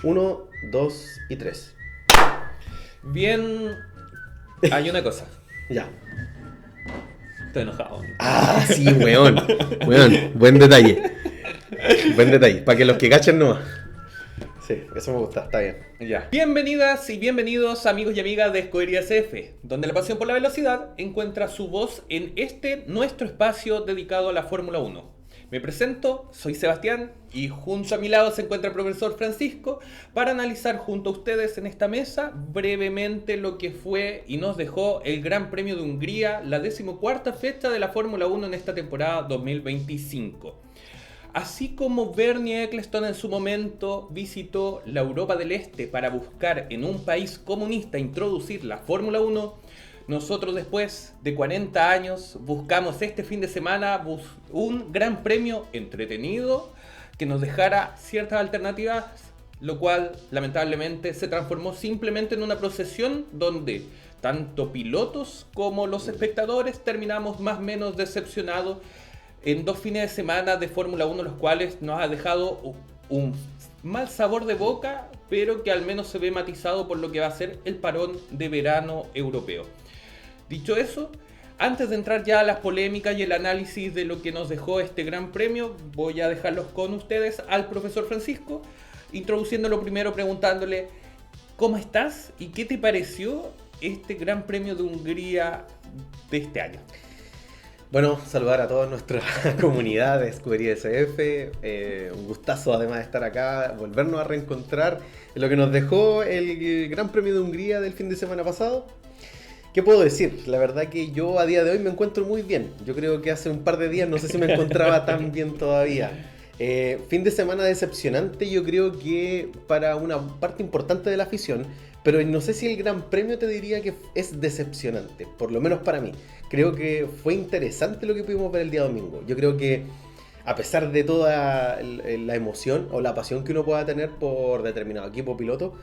1, 2 y 3. Bien, hay una cosa. Ya. Estoy enojado. Ah, sí, weón. Weón, buen detalle. Buen detalle. Para que los que cachen nomás. Sí, eso me gusta, está bien. Ya. Bienvenidas y bienvenidos amigos y amigas de Escudería SF, donde la pasión por la velocidad encuentra su voz en nuestro espacio dedicado a la Fórmula 1. Me presento, soy Sebastián y junto a mi lado se encuentra el profesor Francisco para analizar junto a ustedes en esta mesa brevemente lo que fue y nos dejó el Gran Premio de Hungría, la 14ª fecha de la Fórmula 1 en esta temporada 2025. Así como Bernie Ecclestone en su momento visitó la Europa del Este para buscar en un país comunista introducir la Fórmula 1, nosotros después de 40 años buscamos este fin de semana un gran premio entretenido que nos dejara ciertas alternativas, lo cual lamentablemente se transformó simplemente en una procesión donde tanto pilotos como los espectadores terminamos más o menos decepcionados en 2 fines de semana de Fórmula 1, los cuales nos ha dejado un mal sabor de boca, pero que al menos se ve matizado por lo que va a ser el parón de verano europeo. Dicho eso, antes de entrar ya a las polémicas y el análisis de lo que nos dejó este gran premio, voy a dejarlos con ustedes al profesor Francisco, introduciéndolo primero preguntándole ¿cómo estás y qué te pareció este gran premio de Hungría de este año? Bueno, saludar a toda nuestra comunidad de Escudería SF. Un gustazo además de estar acá, volvernos a reencontrar en lo que nos dejó el Gran Premio de Hungría del fin de semana pasado. ¿Qué puedo decir? La verdad que yo a día de hoy me encuentro muy bien. Yo creo que hace un par de días no sé si me encontraba tan bien todavía. Fin de semana decepcionante, yo creo que para una parte importante de la afición, pero no sé si el Gran Premio te diría que es decepcionante, por lo menos para mí. Creo que fue interesante lo que pudimos ver el día domingo. Yo creo que a pesar de toda la emoción o la pasión que uno pueda tener por determinado equipo o piloto,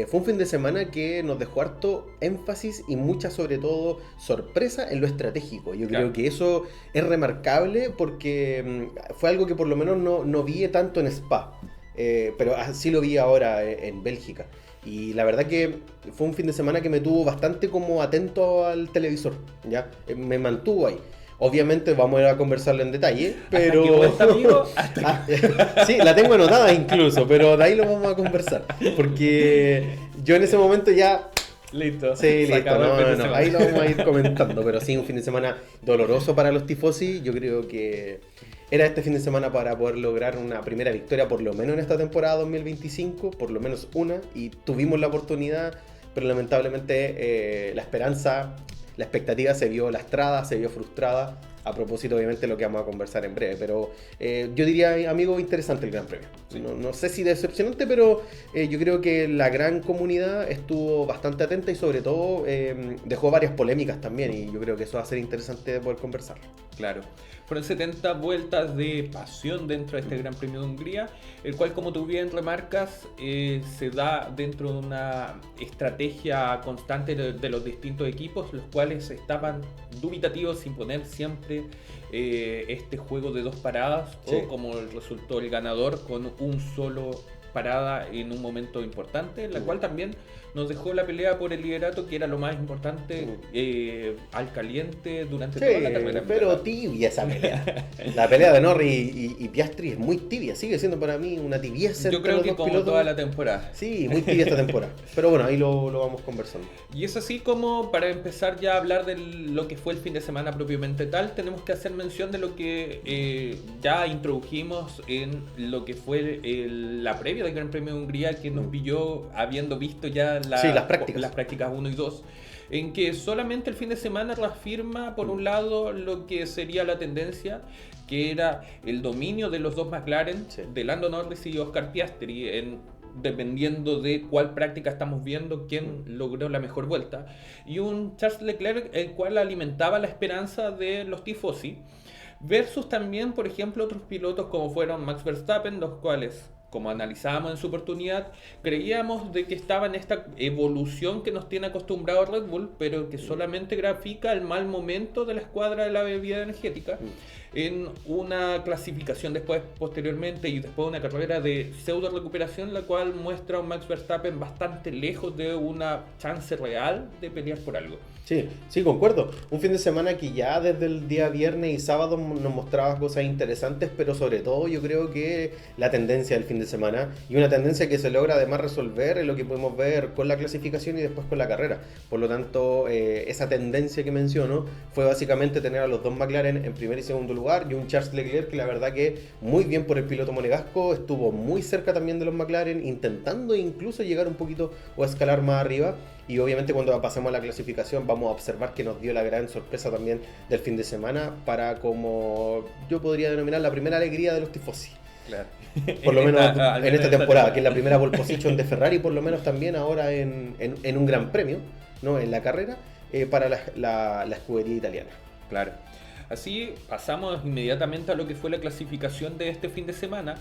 fue un fin de semana que nos dejó harto énfasis y mucha, sobre todo, sorpresa en lo estratégico. Yo creo que eso es remarcable porque fue algo que por lo menos no vi tanto en Spa, pero sí lo vi ahora en Bélgica. Y la verdad que fue un fin de semana que me tuvo bastante como atento al televisor, ¿ya? Me mantuvo ahí. Obviamente vamos a ir a conversarlo en detalle, pero... ¿Hasta qué vuelta, amigo? Sí, la tengo anotada incluso, pero de ahí lo vamos a conversar. Porque yo en ese momento ya... Listo. Sí, listo, no, ahí lo vamos a ir comentando. Pero sí, un fin de semana doloroso para los tifosi. Yo creo que era este fin de semana para poder lograr una primera victoria, por lo menos en esta temporada 2025, por lo menos una. Y tuvimos la oportunidad, pero lamentablemente la esperanza... La expectativa se vio lastrada, se vio frustrada, a propósito obviamente de lo que vamos a conversar en breve, pero yo diría, amigo, interesante el Gran Premio. Sí. No sé si decepcionante, pero yo creo que la gran comunidad estuvo bastante atenta y sobre todo dejó varias polémicas también, y yo creo que eso va a ser interesante de poder conversar. Claro. Fueron 70 vueltas de pasión dentro de este Gran Premio de Hungría, el cual, como tú bien remarcas, se da dentro de una estrategia constante de los distintos equipos, los cuales estaban dubitativos sin poner siempre este juego de 2 paradas, sí, o como resultó el ganador con un solo parada en un momento importante, la cual también nos dejó la pelea por el liderato, que era lo más importante al caliente durante toda la carrera. Pero tibia esa pelea. La pelea de Norris y Piastri es muy tibia, sigue siendo para mí una tibieza. Yo creo que como pilotos, toda la temporada. Sí, muy tibia esta temporada. Pero bueno, ahí lo vamos conversando. Y es así como, para empezar ya a hablar de lo que fue el fin de semana propiamente tal, tenemos que hacer mención de lo que ya introdujimos en lo que fue la previa del Gran Premio de Hungría, que nos pilló habiendo visto ya las prácticas 1 y 2, en que solamente el fin de semana reafirma por un lado lo que sería la tendencia, que era el dominio de los dos McLaren, sí, de Lando Norris y Oscar Piastri, dependiendo de cuál práctica estamos viendo, quién logró la mejor vuelta, y un Charles Leclerc el cual alimentaba la esperanza de los tifosi, versus también, por ejemplo, otros pilotos como fueron Max Verstappen, los cuales como analizábamos en su oportunidad, creíamos de que estaba en esta evolución que nos tiene acostumbrado Red Bull, pero que solamente grafica el mal momento de la escuadra de la bebida energética en una clasificación posteriormente y después una carrera de pseudo recuperación, la cual muestra a un Max Verstappen bastante lejos de una chance real de pelear por algo. Sí, sí, concuerdo. Un fin de semana que ya desde el día viernes y sábado nos mostraba cosas interesantes, pero sobre todo yo creo que la tendencia del fin de semana, y una tendencia que se logra además resolver en lo que podemos ver con la clasificación y después con la carrera. Por lo tanto, esa tendencia que menciono fue básicamente tener a los dos McLaren en primer y segundo lugar y un Charles Leclerc que la verdad que muy bien por el piloto monegasco, estuvo muy cerca también de los McLaren, intentando incluso llegar un poquito o escalar más arriba. Y obviamente cuando pasemos a la clasificación vamos a observar que nos dio la gran sorpresa también del fin de semana para, como yo podría denominar, la primera alegría de los tifosi. Claro. Por lo menos en esta temporada, que es la primera pole position de Ferrari, por lo menos también ahora en un gran premio, ¿no? En la carrera, para la escudería italiana. Claro. Así pasamos inmediatamente a lo que fue la clasificación de este fin de semana,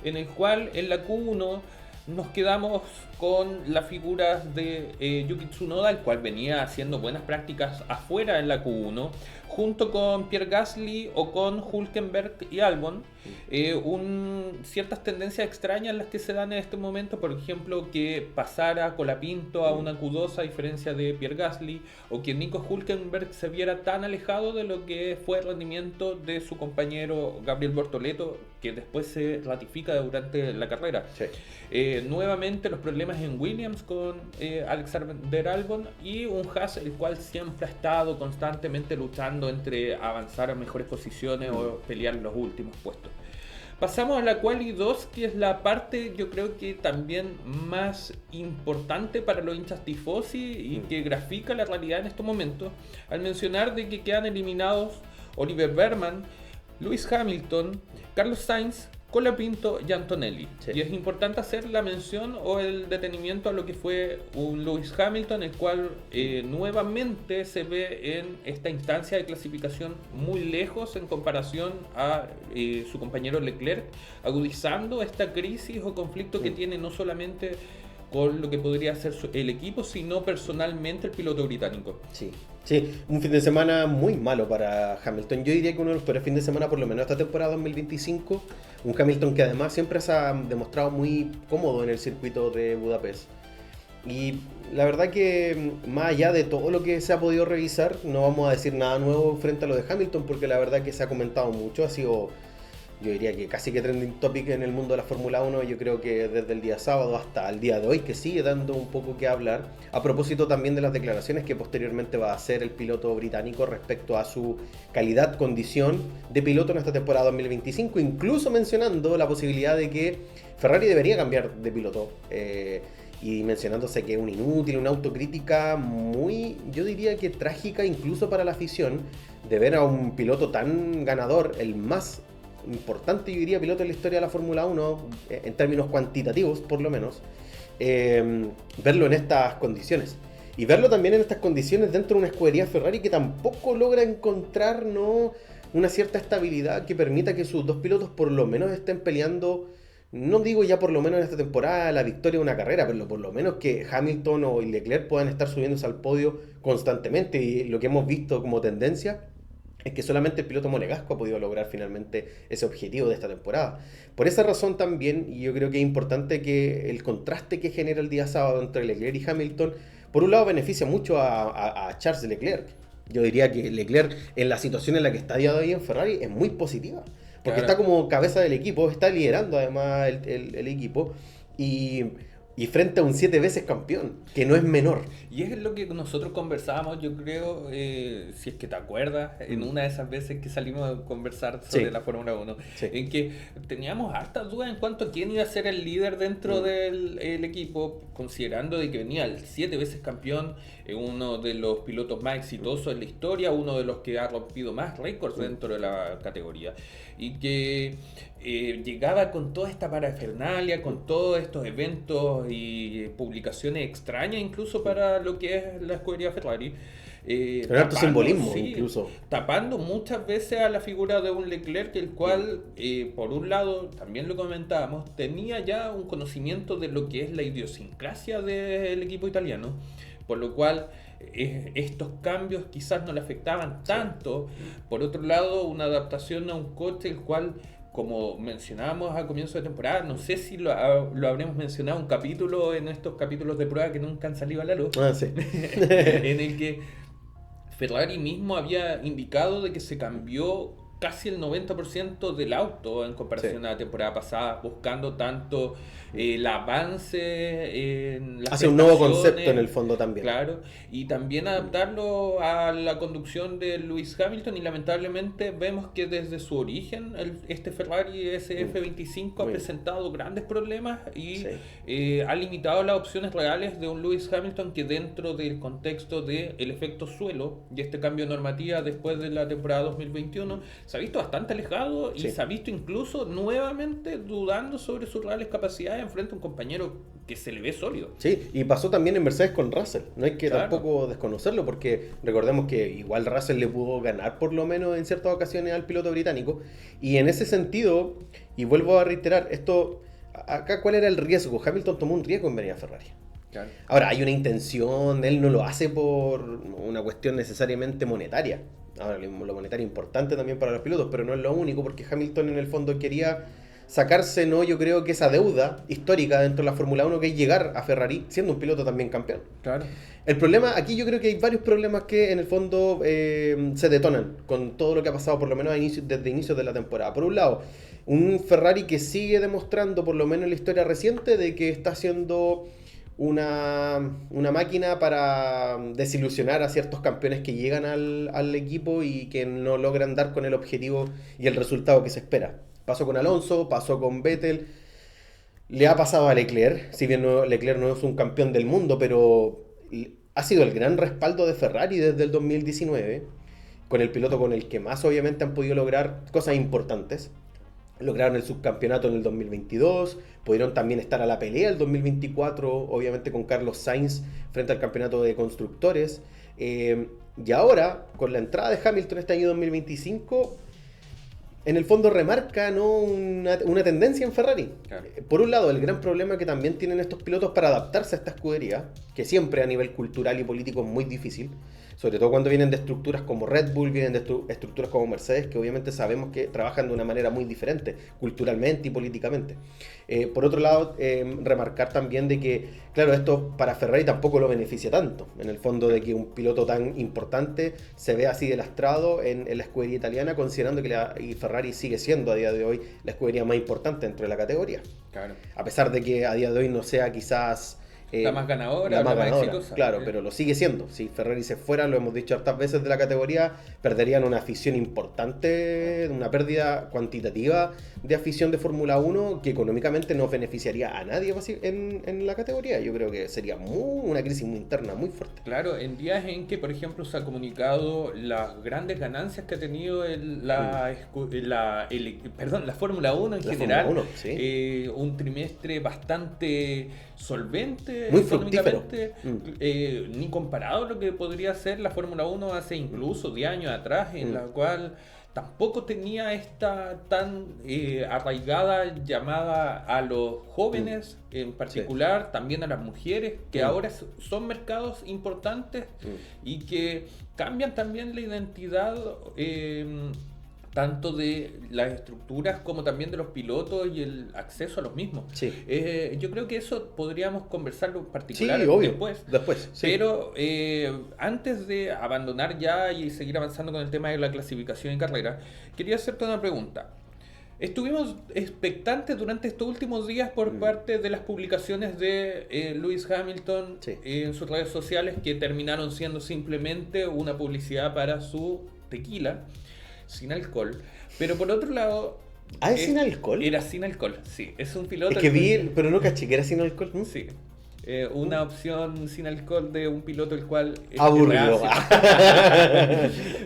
en el cual en la Q1 nos quedamos con las figuras de Yuki Tsunoda, el cual venía haciendo buenas prácticas afuera en la Q1, junto con Pierre Gasly, Ocon, Hülkenberg y Albon. Ciertas tendencias extrañas las que se dan en este momento, por ejemplo, que pasara Colapinto a una Q2 a diferencia de Pierre Gasly, o que Nico Hülkenberg se viera tan alejado de lo que fue el rendimiento de su compañero Gabriel Bortoleto, que después se ratifica durante la carrera. Sí. Nuevamente los problemas en Williams con Alexander Albon y un Haas el cual siempre ha estado constantemente luchando entre avanzar a mejores posiciones o pelear los últimos puestos. Pasamos a la Quali 2, que es la parte yo creo que también más importante para los hinchas tifosi y que grafica la realidad en estos momentos, al mencionar de que quedan eliminados Oliver Bergman, Lewis Hamilton, Carlos Sainz, Colapinto y Antonelli. Sí. Y es importante hacer la mención o el detenimiento a lo que fue un Lewis Hamilton, el cual nuevamente se ve en esta instancia de clasificación muy lejos en comparación a su compañero Leclerc, agudizando esta crisis o conflicto que tiene no solamente con lo que podría ser el equipo, sino personalmente el piloto británico. Sí, sí, un fin de semana muy malo para Hamilton. Yo diría que uno de los peores fines de semana, por lo menos esta temporada 2025. Un Hamilton que además siempre se ha demostrado muy cómodo en el circuito de Budapest. Y la verdad que más allá de todo lo que se ha podido revisar, no vamos a decir nada nuevo frente a lo de Hamilton, porque la verdad que se ha comentado mucho, ha sido... Yo diría que casi que trending topic en el mundo de la Fórmula 1, yo creo que desde el día sábado hasta el día de hoy, que sigue dando un poco que hablar, a propósito también de las declaraciones que posteriormente va a hacer el piloto británico respecto a su calidad, condición de piloto en esta temporada 2025, incluso mencionando la posibilidad de que Ferrari debería cambiar de piloto, y mencionándose que es un inútil, una autocrítica muy, yo diría que trágica incluso para la afición, de ver a un piloto tan ganador, el más importante, yo diría, piloto en la historia de la Fórmula 1, en términos cuantitativos por lo menos, verlo en estas condiciones. Y verlo también en estas condiciones dentro de una escudería Ferrari que tampoco logra encontrar, ¿no?, una cierta estabilidad que permita que sus dos pilotos por lo menos estén peleando, no digo ya por lo menos en esta temporada la victoria de una carrera, pero por lo menos que Hamilton o Leclerc puedan estar subiéndose al podio constantemente. Y lo que hemos visto como tendencia es que solamente el piloto monegasco ha podido lograr finalmente ese objetivo de esta temporada. Por esa razón también, y yo creo que es importante que el contraste que genera el día sábado entre Leclerc y Hamilton, por un lado beneficia mucho a Charles Leclerc. Yo diría que Leclerc, en la situación en la que está a día de hoy en Ferrari, es muy positiva. Porque está como cabeza del equipo, está liderando además el equipo, y frente a un 7 veces campeón, que no es menor. Y es lo que nosotros conversábamos, yo creo, si es que te acuerdas, en una de esas veces que salimos a conversar sobre la Fórmula 1, en que teníamos hartas dudas en cuanto a quién iba a ser el líder dentro del equipo, considerando de que venía el 7 veces campeón, uno de los pilotos más exitosos en la historia, uno de los que ha rompido más récords dentro de la categoría, y que llegaba con toda esta parafernalia, con todos estos eventos y publicaciones extrañas, incluso para lo que es la escudería Ferrari. Con harto simbolismo, sí, incluso. tapando muchas veces a la figura de un Leclerc, el cual, por un lado, también lo comentábamos, tenía ya un conocimiento de lo que es la idiosincrasia del equipo italiano, por lo cual estos cambios quizás no le afectaban tanto. Por otro lado, una adaptación a un coche el cual, como mencionábamos a comienzo de temporada, no sé si lo habremos mencionado un capítulo en estos capítulos de prueba que nunca han salido a la luz, Sí. en el que Ferrari mismo había indicado de que se cambió casi el 90% del auto en comparación a la temporada pasada, buscando tanto el avance en las hace un nuevo prestaciones, concepto en el fondo también. claro, y también adaptarlo a la conducción de Lewis Hamilton, y lamentablemente vemos que desde su origen este Ferrari SF25 ha Muy presentado grandes problemas y Sí. ha limitado las opciones reales de un Lewis Hamilton que, dentro del contexto del efecto suelo y este cambio de normativa después de la temporada 2021, se ha visto bastante alejado y Sí. se ha visto incluso nuevamente dudando sobre sus reales capacidades frente a un compañero que se le ve sólido. Sí, y pasó también en Mercedes con Russell. No hay que Claro. tampoco desconocerlo, porque recordemos que igual Russell le pudo ganar por lo menos en ciertas ocasiones al piloto británico. Y en ese sentido, y vuelvo a reiterar, acá ¿cuál era el riesgo? Hamilton tomó un riesgo en venir a Ferrari. Claro. Ahora, hay una intención, él no lo hace por una cuestión necesariamente monetaria. Ahora, lo monetario es importante también para los pilotos, pero no es lo único, porque Hamilton en el fondo quería sacarse, no, yo creo que esa deuda histórica dentro de la Fórmula 1, que es llegar a Ferrari siendo un piloto también campeón. Claro. El problema, aquí yo creo que hay varios problemas que en el fondo se detonan con todo lo que ha pasado, por lo menos desde inicios de la temporada. Por un lado, un Ferrari que sigue demostrando, por lo menos en la historia reciente, de que está haciendo una máquina para desilusionar a ciertos campeones que llegan al equipo y que no logran dar con el objetivo y el resultado que se espera. Pasó con Alonso, pasó con Vettel, le ha pasado a Leclerc, si bien Leclerc no es un campeón del mundo, pero ha sido el gran respaldo de Ferrari desde el 2019, con el piloto con el que más obviamente han podido lograr cosas importantes. Lograron el subcampeonato en el 2022, pudieron también estar a la pelea el 2024, obviamente con Carlos Sainz frente al campeonato de constructores. Y ahora, con la entrada de Hamilton este año 2025, en el fondo remarca, ¿no?, una tendencia en Ferrari. Claro. Por un lado, el gran problema que también tienen estos pilotos para adaptarse a esta escudería, que siempre a nivel cultural y político es muy difícil, sobre todo cuando vienen de estructuras como Red Bull, vienen de estructuras como Mercedes, que obviamente sabemos que trabajan de una manera muy diferente, culturalmente y políticamente. Por otro lado, remarcar también de que, claro, esto para Ferrari tampoco lo beneficia tanto, en el fondo, de que un piloto tan importante se vea así delastrado en la escudería italiana, considerando que Ferrari sigue siendo a día de hoy la escudería más importante dentro de la categoría. Claro. A pesar de que a día de hoy no sea quizás La más ganadora, la más ganadora, exitosa. claro, pero lo sigue siendo. Si Ferrari se fuera, lo hemos dicho hartas veces, de la categoría, perderían una afición importante, una pérdida cuantitativa de afición de Fórmula 1, que económicamente no beneficiaría a nadie en la categoría. Yo creo que sería una crisis muy interna, muy fuerte. Claro, en días en que, por ejemplo, se ha comunicado las grandes ganancias que ha tenido la Fórmula 1 en La general, Fórmula 1, sí. un trimestre bastante solvente, Muy fructífero. económicamente, ni comparado a lo que podría ser la Fórmula 1 hace incluso 10 años atrás, en la cual tampoco tenía esta tan arraigada llamada a los jóvenes en particular, también a las mujeres, que ahora son mercados importantes y que cambian también la identidad tanto de las estructuras como también de los pilotos y el acceso a los mismos. Sí. Yo creo que eso podríamos conversarlo en particular Sí, obvio. después. Sí. Pero antes de abandonar ya y seguir avanzando con el tema de la clasificación y carrera, quería hacerte una pregunta. Estuvimos expectantes durante estos últimos días por parte de las publicaciones de Lewis Hamilton en sus redes sociales, que terminaron siendo simplemente una publicidad para su tequila sin alcohol. Pero por otro lado... ¿Es sin alcohol? Era sin alcohol, sí. Es un piloto... Es que pero no caché que era sin alcohol. Sí. una opción sin alcohol de un piloto el cual es Aburrido. reacio.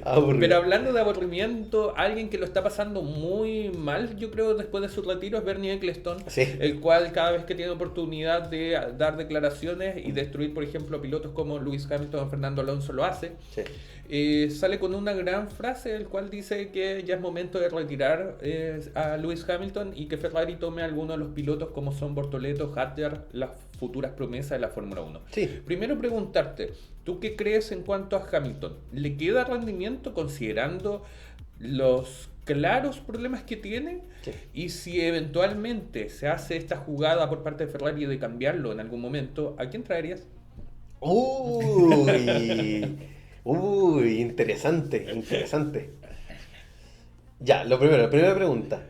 Aburrido. Pero hablando de aburrimiento, alguien que lo está pasando muy mal, yo creo, después de su retiro, es Bernie Ecclestone, Sí. el cual cada vez que tiene oportunidad de dar declaraciones y destruir, por ejemplo, pilotos como Lewis Hamilton o Fernando Alonso lo hace. Sí. Sale con una gran frase, el cual dice que ya es momento de retirar a Lewis Hamilton y que Ferrari tome a algunos de los pilotos como son Bortoleto, Hadjar, las futuras promesas de la Fórmula 1. Sí. Primero preguntarte, ¿tú qué crees en cuanto a Hamilton? ¿Le queda rendimiento considerando los claros problemas que tiene? Sí. Y si eventualmente se hace esta jugada por parte de Ferrari de cambiarlo en algún momento, ¿a quién traerías? Uy, interesante, interesante. Ya, lo primero, la primera pregunta.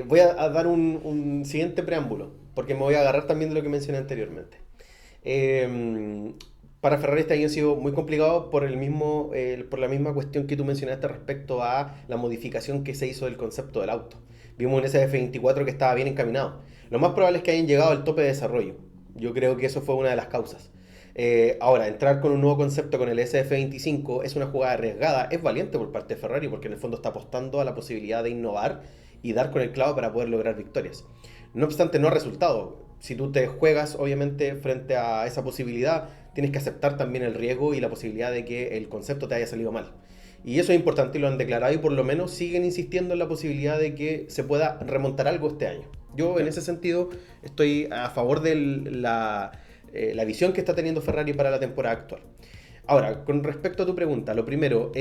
Voy a dar un siguiente preámbulo, porque me voy a agarrar también de lo que mencioné anteriormente. Para Ferrari este año ha sido muy complicado por por la misma cuestión que tú mencionaste respecto a la modificación que se hizo del concepto del auto. Vimos un SF24 que estaba bien encaminado. Lo más probable es que hayan llegado al tope de desarrollo. Yo creo que eso fue una de las causas. Ahora, entrar con un nuevo concepto con el SF25 es una jugada arriesgada, es valiente por parte de Ferrari porque en el fondo está apostando a la posibilidad de innovar y dar con el clavo para poder lograr victorias. No obstante, no ha resultado. Si tú te juegas, obviamente, frente a esa posibilidad, tienes que aceptar también el riesgo y la posibilidad de que el concepto te haya salido mal. Y eso es importante y lo han declarado y por lo menos siguen insistiendo en la posibilidad de que se pueda remontar algo este año. Yo en ese sentido estoy a favor de la visión que está teniendo Ferrari para la temporada actual. Ahora, con respecto a tu pregunta, lo primero,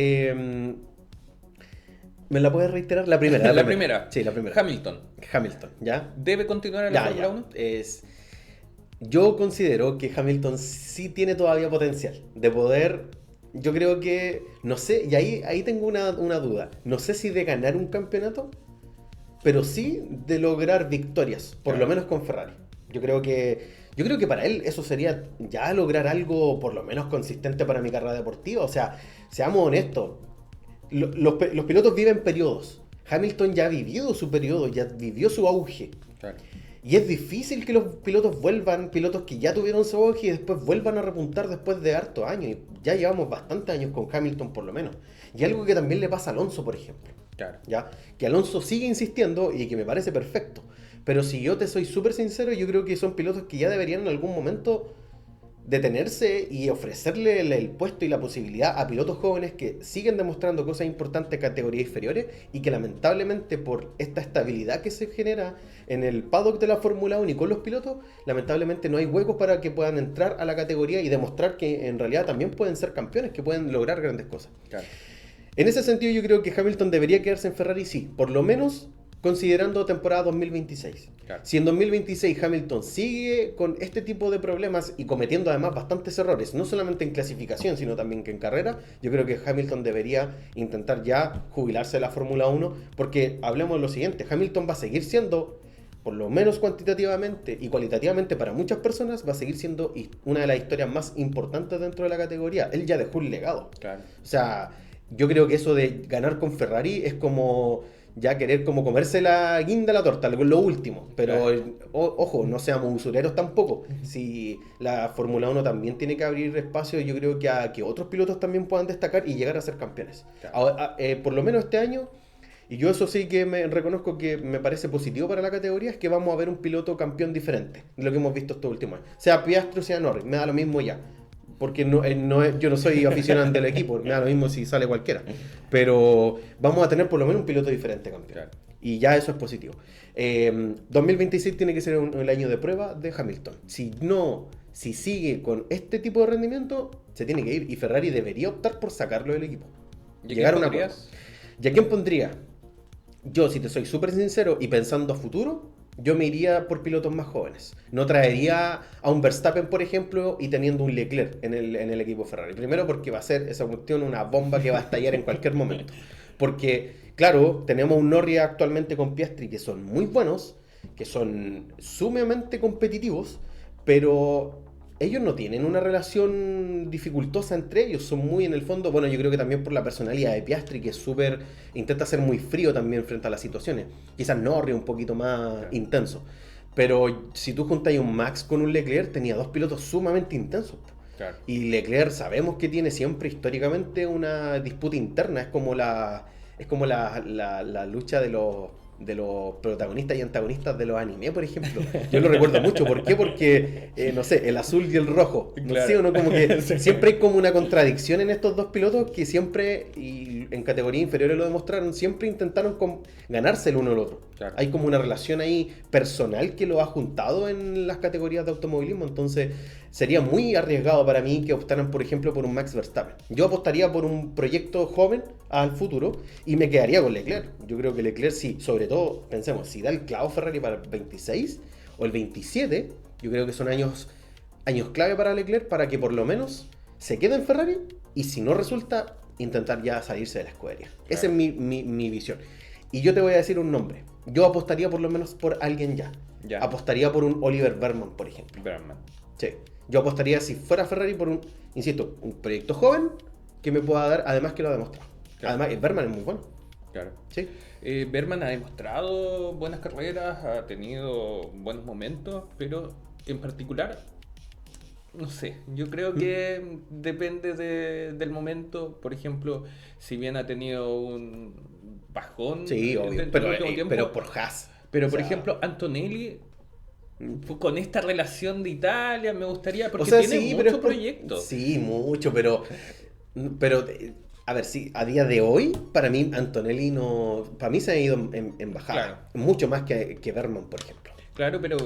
¿me la puedes reiterar? La primera. La primera. Sí, la primera. Hamilton. ¿Ya? ¿Debe continuar en la Fórmula 1? Yo considero que Hamilton sí tiene todavía potencial de poder. Yo creo que, no sé, y ahí tengo una duda. No sé si de ganar un campeonato, pero sí de lograr victorias, por lo menos con Ferrari. Yo creo que para él eso sería ya lograr algo por lo menos consistente para mi carrera deportiva. O sea, seamos honestos, los pilotos viven periodos. Hamilton ya ha vivido su periodo, ya vivió su auge. Claro. Y es difícil que los pilotos vuelvan, pilotos que ya tuvieron su auge y después vuelvan a repuntar después de hartos años. Y ya llevamos bastantes años con Hamilton por lo menos. Y algo que también le pasa a Alonso, por ejemplo. Claro. ¿Ya? Que Alonso sigue insistiendo y que me parece perfecto. Pero si yo te soy súper sincero, yo creo que son pilotos que ya deberían en algún momento detenerse y ofrecerle el puesto y la posibilidad a pilotos jóvenes que siguen demostrando cosas importantes en categorías inferiores y que lamentablemente por esta estabilidad que se genera en el paddock de la Fórmula 1 y con los pilotos, lamentablemente no hay huecos para que puedan entrar a la categoría y demostrar que en realidad también pueden ser campeones, que pueden lograr grandes cosas. Claro. En ese sentido yo creo que Hamilton debería quedarse en Ferrari, sí, por lo menos considerando temporada 2026. Claro. Si en 2026 Hamilton sigue con este tipo de problemas y cometiendo además bastantes errores, no solamente en clasificación, sino también que en carrera, yo creo que Hamilton debería intentar ya jubilarse de la Fórmula 1, porque hablemos de lo siguiente, Hamilton va a seguir siendo, por lo menos cuantitativamente y cualitativamente para muchas personas, va a seguir siendo una de las historias más importantes dentro de la categoría. Él ya dejó un legado. Claro. O sea, yo creo que eso de ganar con Ferrari es como ya querer como comerse la guinda de la torta, lo último. Pero, ojo, no seamos usureros tampoco. Si la Fórmula 1 también tiene que abrir espacio, yo creo que a que otros pilotos también puedan destacar y llegar a ser campeones. Claro. Ahora, por lo menos este año, y yo eso sí que me reconozco que me parece positivo para la categoría, es que vamos a ver un piloto campeón diferente de lo que hemos visto estos últimos años. Sea Piastri o sea Norris, me da lo mismo ya. Porque yo no soy aficionado del equipo, me da lo mismo si sale cualquiera. Pero vamos a tener por lo menos un piloto diferente campeón. Claro. Y ya eso es positivo. 2026 tiene que ser el año de prueba de Hamilton. Si sigue con este tipo de rendimiento, se tiene que ir. Y Ferrari debería optar por sacarlo del equipo. ¿Y Llegar a quién una pondrías? ¿Y a quién pondría? Yo, si te soy súper sincero y pensando a futuro, yo me iría por pilotos más jóvenes. No traería a un Verstappen, por ejemplo, y teniendo un Leclerc en el equipo Ferrari. Primero porque va a ser esa cuestión una bomba que va a estallar en cualquier momento. Porque, claro, tenemos un Norris actualmente con Piastri que son muy buenos, que son sumamente competitivos, pero ellos no tienen una relación dificultosa entre ellos, son muy en el fondo, bueno, yo creo que también por la personalidad de Piastri, que es intenta ser muy frío también frente a las situaciones. Quizás Norris un poquito más intenso. Pero si tú juntas un Max con un Leclerc, tenía dos pilotos sumamente intensos. Claro. Y Leclerc sabemos que tiene siempre históricamente una disputa interna. Es como la lucha de los protagonistas y antagonistas de los animes, por ejemplo. Yo lo recuerdo mucho. ¿Por qué? Porque, no sé, el azul y el rojo. No Claro. sé, uno como que siempre hay como una contradicción en estos dos pilotos que siempre, y en categorías inferiores lo demostraron, siempre intentaron ganarse el uno al otro. Claro. Hay como una relación ahí personal que lo ha juntado en las categorías de automovilismo. Entonces sería muy arriesgado para mí que optaran, por ejemplo, por un Max Verstappen. Yo apostaría por un proyecto joven al futuro y me quedaría con Leclerc. Yo creo que Leclerc, sí, sobre todo, pensemos, si da el clavo Ferrari para el 26 o el 27, yo creo que son años clave para Leclerc para que por lo menos se quede en Ferrari y si no resulta, intentar ya salirse de la escudería. Claro. Esa es mi visión. Y yo te voy a decir un nombre. Yo apostaría por lo menos por alguien ya. Ya. Apostaría por un Oliver Berman, por ejemplo. Berman. Sí. Yo apostaría, si fuera Ferrari, por insisto, un proyecto joven que me pueda dar, además que lo ha demostrado. Claro. Además, Berman es muy bueno. Claro. Sí. Berman ha demostrado buenas carreras, ha tenido buenos momentos, pero en particular, no sé, yo creo que depende del momento. Por ejemplo, si bien ha tenido un bajón Sí, obvio. dentro del último tiempo, Pero por Haas. pero O por sea, ejemplo, Antonelli, con esta relación de Italia, me gustaría, porque o sea, tiene sí, mucho pero es proyecto. Sí, mucho, pero a ver, sí, a día de hoy, para mí Antonelli no, para mí se ha ido en bajada. Claro. Mucho más que Berman, por ejemplo. Claro, pero,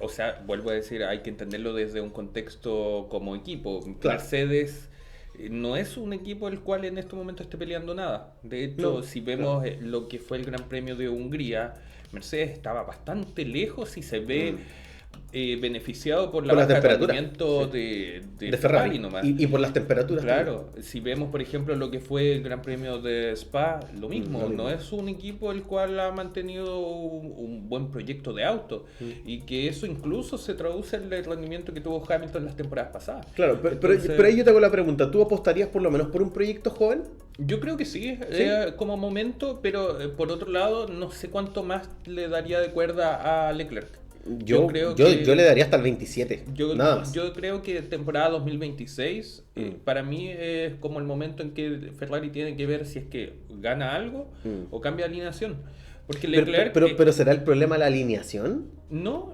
o sea, vuelvo a decir, hay que entenderlo desde un contexto como equipo. Claro. Mercedes no es un equipo el cual en este momento esté peleando nada. De hecho, No, si vemos lo que fue el Gran Premio de Hungría, Mercedes estaba bastante lejos y se ve beneficiado por la Por las baja de temperaturas, rendimiento sí. de De Ferrari. nomás. Y por las temperaturas. Claro, si vemos por ejemplo lo que fue el Gran Premio de Spa, lo mismo, lo mismo. no es un equipo el cual ha mantenido un buen proyecto de auto y que eso incluso se traduce en el rendimiento que tuvo Hamilton en las temporadas pasadas. Claro, pero Entonces, ahí yo te hago la pregunta, ¿tú apostarías por lo menos por un proyecto joven? yo creo que sí, ¿Sí? como momento, pero por otro lado no sé cuánto más le daría de cuerda a Leclerc. Yo le daría hasta el 27, nada más. Yo creo que temporada 2026 para mí es como el momento en que Ferrari tiene que ver si es que gana algo o cambia de alineación. Porque Leclerc... Pero ¿será el problema la alineación? No.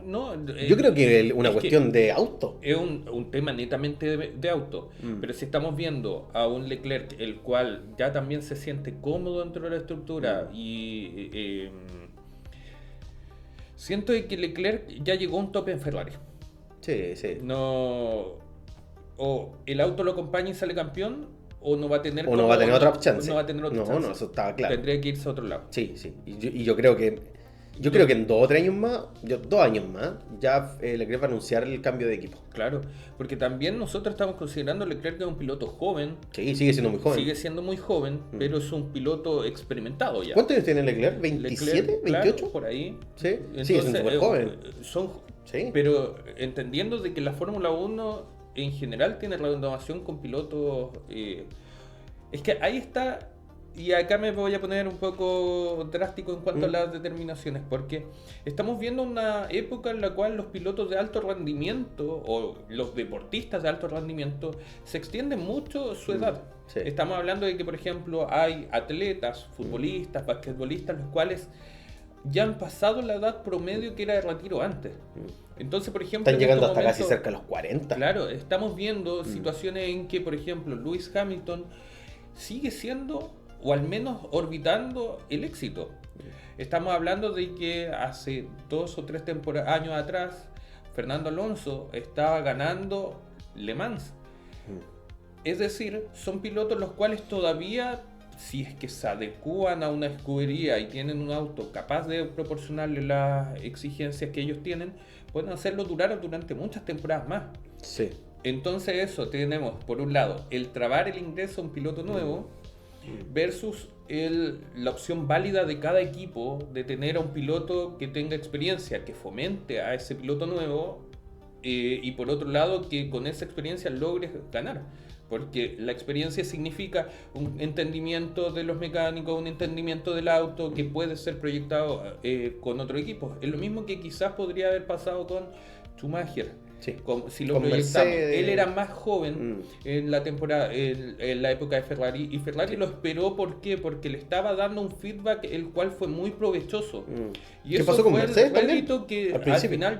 Yo creo que es una es cuestión de auto. es un tema netamente de auto. Pero si estamos viendo a un Leclerc el cual ya también se siente cómodo dentro de la estructura y... siento que Leclerc ya llegó a un tope en Ferrari. Sí. No, o el auto lo acompaña y sale campeón, o no va a tener O no va a tener otra chance. No va a tener otra chance. No, eso estaba claro. Tendría que irse a otro lado. Sí. Y yo creo que en 2 o 3 años más, 2 años más, ya Leclerc va a anunciar el cambio de equipo. Claro, porque también nosotros estamos considerando a Leclerc como un piloto joven. Sí, sigue siendo muy joven. Sigue siendo muy joven, pero es un piloto experimentado ya. ¿Cuántos años tiene Leclerc? ¿27? Leclerc, ¿28? claro, por ahí. Sí, Entonces, sigue siendo súper joven. Son, Sí. Pero entendiendo de que la Fórmula 1 en general tiene renovación con pilotos, es que ahí está, y acá me voy a poner un poco drástico en cuanto a las determinaciones, porque estamos viendo una época en la cual los pilotos de alto rendimiento o los deportistas de alto rendimiento se extienden mucho su edad. Sí. Estamos hablando de que, por ejemplo, hay atletas, futbolistas, basquetbolistas, los cuales ya han pasado la edad promedio que era de retiro antes. Entonces, por ejemplo, Están llegando en hasta estos casi cerca de los 40. Claro, estamos viendo situaciones en que, por ejemplo, Lewis Hamilton sigue siendo, o al menos orbitando, el éxito. Estamos hablando de que hace 2 o 3 años atrás, Fernando Alonso estaba ganando Le Mans. Es decir, son pilotos los cuales todavía, si es que se adecúan a una escudería y tienen un auto capaz de proporcionarle las exigencias que ellos tienen, pueden hacerlo durar durante muchas temporadas más. Sí. Entonces eso, tenemos por un lado el trabar el ingreso a un piloto nuevo versus la opción válida de cada equipo de tener a un piloto que tenga experiencia, que fomente a ese piloto nuevo y por otro lado que con esa experiencia logre ganar. porque la experiencia significa un entendimiento de los mecánicos, un entendimiento del auto que puede ser proyectado con otro equipo. Es lo mismo que quizás podría haber pasado con Schumacher. Sí. Si lo Con proyectamos, Mercedes. él era más joven en la temporada, en la época de Ferrari, y Ferrari lo esperó. ¿Por qué? Porque le estaba dando un feedback el cual fue muy provechoso. Y ¿Qué eso pasó con fue Mercedes el también? rédito que Al al principio. final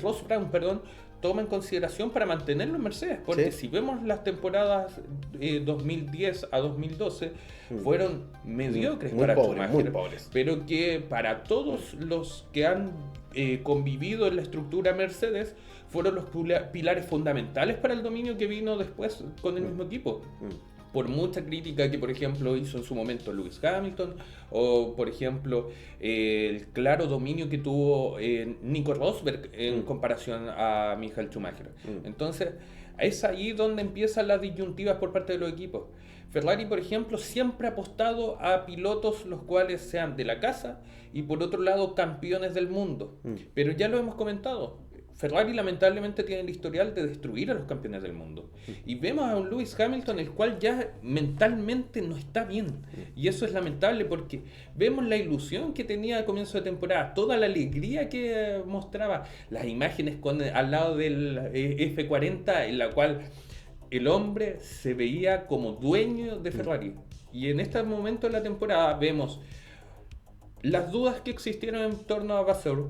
Ross Brown, toma en consideración para mantenerlo en Mercedes. Porque Sí. si vemos las temporadas 2010 a 2012, fueron mediocres Muy para pobres, Schumacher, muy pobres. pero que para todos los que han convivido en la estructura Mercedes fueron los pilares fundamentales para el dominio que vino después con el mismo equipo. Por mucha crítica que, por ejemplo, hizo en su momento Lewis Hamilton, o por ejemplo el claro dominio que tuvo Nico Rosberg en comparación a Michael Schumacher. Entonces es ahí donde empiezan las disyuntivas por parte de los equipos. Ferrari, por ejemplo, siempre ha apostado a pilotos los cuales sean de la casa y por otro lado campeones del mundo. Pero ya lo hemos comentado, Ferrari lamentablemente tiene el historial de destruir a los campeones del mundo. Y vemos a un Lewis Hamilton el cual ya mentalmente no está bien. Y eso es lamentable porque vemos la ilusión que tenía al comienzo de temporada, toda la alegría que mostraba, las imágenes al lado del F40 en la cual el hombre se veía como dueño de Ferrari. Y en este momento de la temporada vemos las dudas que existieron en torno a Vasseur,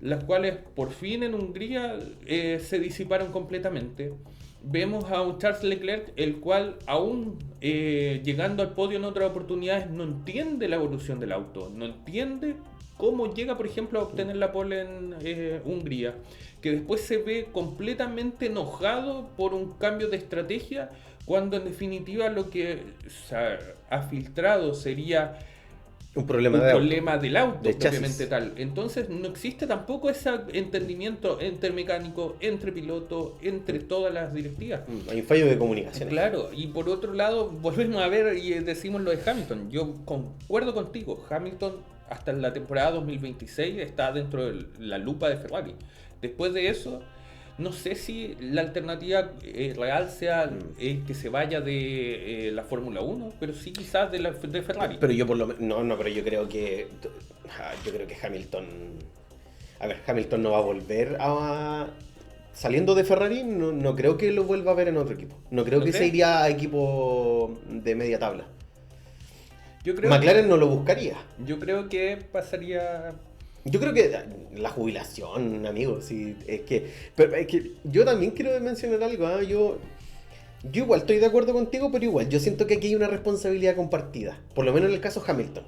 las cuales por fin en Hungría se disiparon completamente. Vemos a un Charles Leclerc, el cual aún llegando al podio en otras oportunidades no entiende la evolución del auto, no entiende cómo llega, por ejemplo, a obtener la pole en Hungría, que después se ve completamente enojado por un cambio de estrategia, cuando en definitiva lo que ha filtrado sería un problema del auto, de propiamente chasis. tal. Entonces no existe tampoco ese entendimiento entre mecánico, entre piloto, entre todas las directivas. Hay un fallo de comunicación. Claro, y por otro lado, volvemos a ver y decimos lo de Hamilton. Yo concuerdo contigo, Hamilton hasta la temporada 2026 está dentro de la lupa de Ferrari. Después de eso, no sé si la alternativa real sea que se vaya de la Fórmula 1, pero sí quizás de Ferrari. Pero yo por lo menos, no, pero yo creo que Hamilton, a ver, Hamilton no va a volver a saliendo de Ferrari, no creo que lo vuelva a ver en otro equipo. No creo ¿No que crees? se iría a equipo de media tabla. Yo creo McLaren no lo buscaría. Yo creo que pasaría. Yo creo que la jubilación, amigo, sí, pero es que yo también quiero mencionar algo, ¿eh? Yo igual estoy de acuerdo contigo, pero igual yo siento que aquí hay una responsabilidad compartida, por lo menos en el caso Hamilton.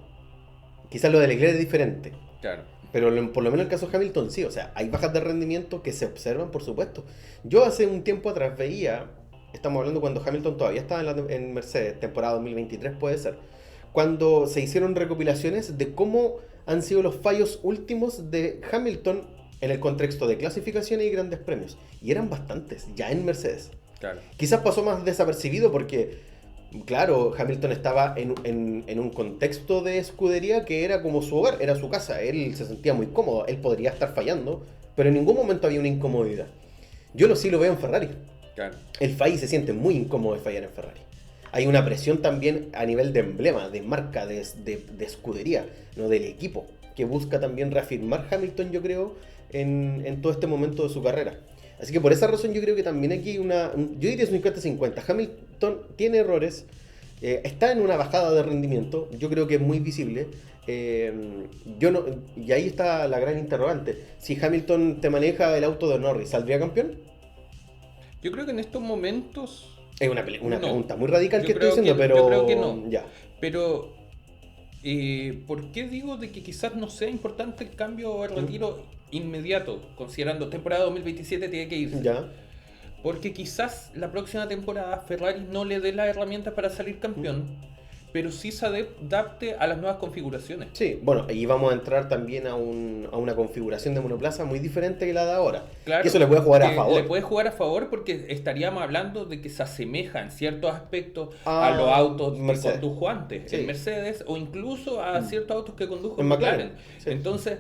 Quizás lo de Leclerc es diferente, Claro. pero por lo menos en el caso Hamilton sí, o sea, hay bajas de rendimiento que se observan, por supuesto. Yo hace un tiempo atrás veía, estamos hablando cuando Hamilton todavía estaba en Mercedes, temporada 2023 puede ser, cuando se hicieron recopilaciones de cómo han sido los fallos últimos de Hamilton en el contexto de clasificaciones y grandes premios. Y eran bastantes, ya en Mercedes. Claro. Quizás pasó más desapercibido porque, claro, Hamilton estaba en un contexto de escudería que era como su hogar, era su casa. Él se sentía muy cómodo, él podría estar fallando, pero en ningún momento había una incomodidad. Yo sí lo veo en Ferrari. Claro. El FAI se siente muy incómodo de fallar en Ferrari. Hay una presión también a nivel de emblema, de marca, de escudería, no del equipo, que busca también reafirmar Hamilton, yo creo, en todo este momento de su carrera. Así que por esa razón yo creo que también aquí yo diría es un 50-50. Hamilton tiene errores, está en una bajada de rendimiento, yo creo que es muy visible. Y ahí está la gran interrogante. Si Hamilton te maneja el auto de Norris, ¿saldría campeón? Yo creo que en estos momentos. Es una No. pregunta muy radical Yo que estoy creo diciendo, que- pero yo creo que no. ya. Pero, ¿por qué digo de que quizás no sea importante el cambio o el retiro inmediato? Considerando temporada 2027 tiene que irse. Ya. Porque quizás la próxima temporada Ferrari no le dé las herramientas para salir campeón, pero sí se adapte a las nuevas configuraciones. Sí, bueno, y vamos a entrar también a una configuración de monoplaza muy diferente que la de ahora. Claro, que eso le puede jugar a que favor. Le puede jugar a favor porque estaríamos hablando de que se asemeja en ciertos aspectos A a los autos que Mercedes. condujo antes Sí. en Mercedes o incluso a ciertos autos que condujo En en McLaren. McLaren, sí. Entonces,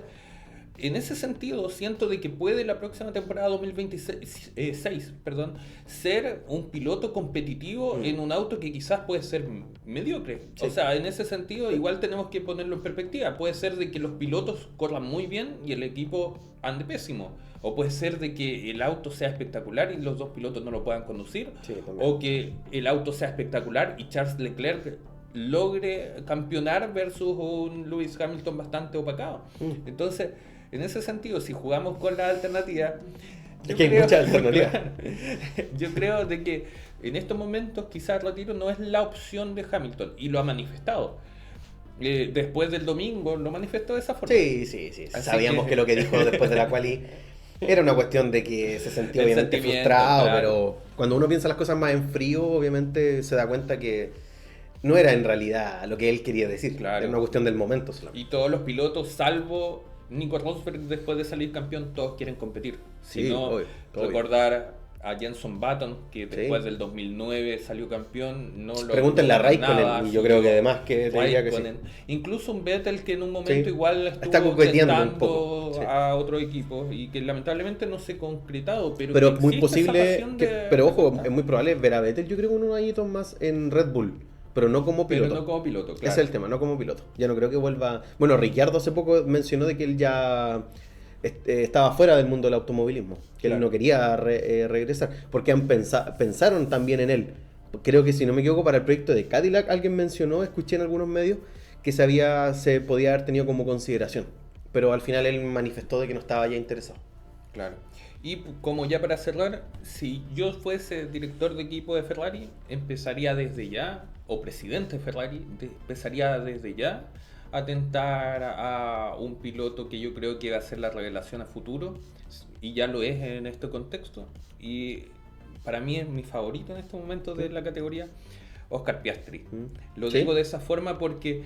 en ese sentido, siento de que puede la próxima temporada 2026, perdón, ser un piloto competitivo en un auto que quizás puede ser mediocre. Sí. O sea, en ese sentido, igual tenemos que ponerlo en perspectiva. Puede ser de que los pilotos corran muy bien y el equipo ande pésimo. O puede ser de que el auto sea espectacular y los dos pilotos no lo puedan conducir. Sí, también. O que el auto sea espectacular y Charles Leclerc logre campeonar versus un Lewis Hamilton bastante opacado. Entonces, en ese sentido, si jugamos con la alternativa, Es que hay muchas alternativas. claro, yo creo de que en estos momentos quizás el retiro no es la opción de Hamilton y lo ha manifestado. Después del domingo lo manifestó de esa forma. Sí. Así Sabíamos que lo que dijo después de la quali era una cuestión de que se sentía El obviamente sentimiento, frustrado, claro. pero cuando uno piensa las cosas más en frío, obviamente se da cuenta que no era en realidad lo que él quería decir. Claro. Era una cuestión del momento solamente. Y todos los pilotos, salvo Nico Rosberg, después de salir campeón, todos quieren competir. Si Sí, no, obvio. recordar a Jenson Button, que después del 2009 salió campeón, no lo Pregúntenle a no Raikkonen, nada, y yo creo que además que te diría que sí. Raikkonen. Incluso un Vettel que en un momento Sí. igual Está estuvo coqueteando un tentando poco, sí. a otro equipo y que lamentablemente no se ha concretado, pero Pero que muy existe esa posible, pasión de pero ojo, intentar. es muy probable ver a Vettel, yo creo, unos añitos más en Red Bull, pero no como Pero piloto. no como piloto, Ese claro. es el tema, no como piloto. Ya no creo que vuelva. Bueno, Ricciardo hace poco mencionó de que él ya estaba fuera del mundo del automovilismo, que Claro. él no quería regresar, porque pensaron también en él. Creo que si no me equivoco, para el proyecto de Cadillac alguien mencionó, escuché en algunos medios, que se podía haber tenido como consideración. Pero al final él manifestó de que no estaba ya interesado. Claro. Y como ya para cerrar, si yo fuese director de equipo de Ferrari, empezaría desde ya, o presidente de Ferrari, empezaría desde ya a tentar a un piloto que yo creo que va a ser la revelación a futuro, y ya lo es en este contexto. Y para mí es mi favorito en este momento de la categoría, Oscar Piastri. Lo ¿Sí? digo de esa forma porque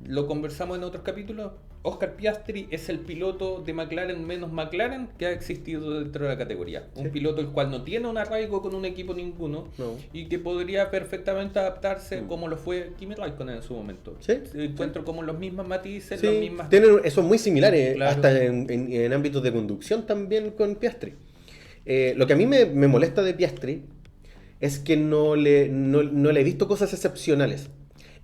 lo conversamos en otros capítulos. Oscar Piastri es el piloto de McLaren menos McLaren que ha existido dentro de la categoría. Sí. Un piloto el cual no tiene un arraigo con un equipo ninguno No. y que podría perfectamente adaptarse como lo fue Kimi Raikkonen en su momento. Sí. Encuentro como los mismos matices, Sí, las mismas... son muy similares, Claro. hasta en ámbitos de conducción también con Piastri. Lo que a mí me molesta de Piastri es que no le he visto cosas excepcionales.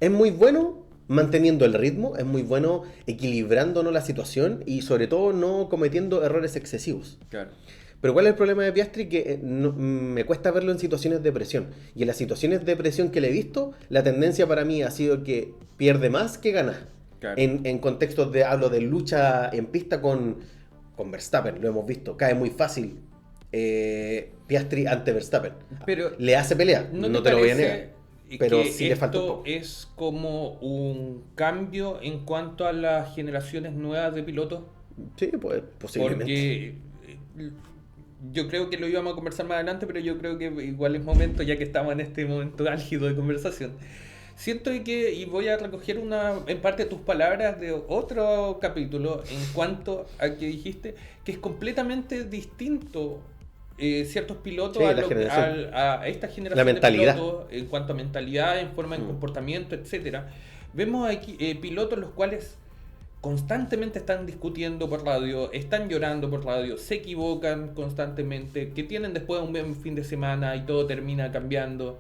Es muy bueno manteniendo el ritmo, es muy bueno equilibrándonos la situación y sobre todo no cometiendo errores excesivos. Claro. Pero ¿cuál es el problema de Piastri? Que me cuesta verlo en situaciones de presión. Y en las situaciones de presión que le he visto, la tendencia para mí ha sido que pierde más que gana. Claro. En contextos hablo de lucha en pista con Verstappen, lo hemos visto, cae muy fácil Piastri ante Verstappen. Pero Le hace pelea, no te lo voy a negar. Pero que sí le falta un esto poco. es como un cambio en cuanto a las generaciones nuevas de pilotos? Sí, pues posiblemente. Porque yo creo que lo íbamos a conversar más adelante, pero yo creo que igual es momento, ya que estamos en este momento álgido de conversación. Siento que, y voy a recoger en parte tus palabras de otro capítulo, en cuanto a que dijiste que es completamente distinto ciertos pilotos Sí, a, la generación. a esta generación La mentalidad. de pilotos en cuanto a mentalidad, en forma de comportamiento, etcétera. Vemos aquí pilotos los cuales constantemente están discutiendo por radio, están llorando por radio, se equivocan constantemente, que tienen después un buen fin de semana y todo termina cambiando.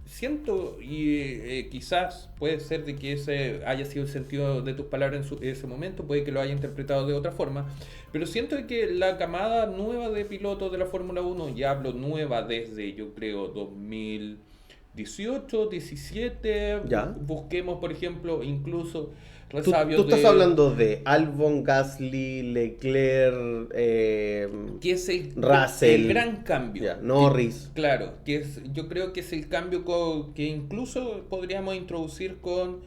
Siento, y quizás puede ser de que ese haya sido el sentido de tus palabras en ese momento, puede que lo haya interpretado de otra forma, pero siento que la camada nueva de pilotos de la Fórmula 1, y hablo nueva desde yo creo 2018, 17, Ya. busquemos por ejemplo incluso Tú resabios estás de... hablando de Albon, Gasly, Leclerc, que es Russell, el gran cambio. ya, Norris. Claro, yo creo que es el cambio que incluso podríamos introducir con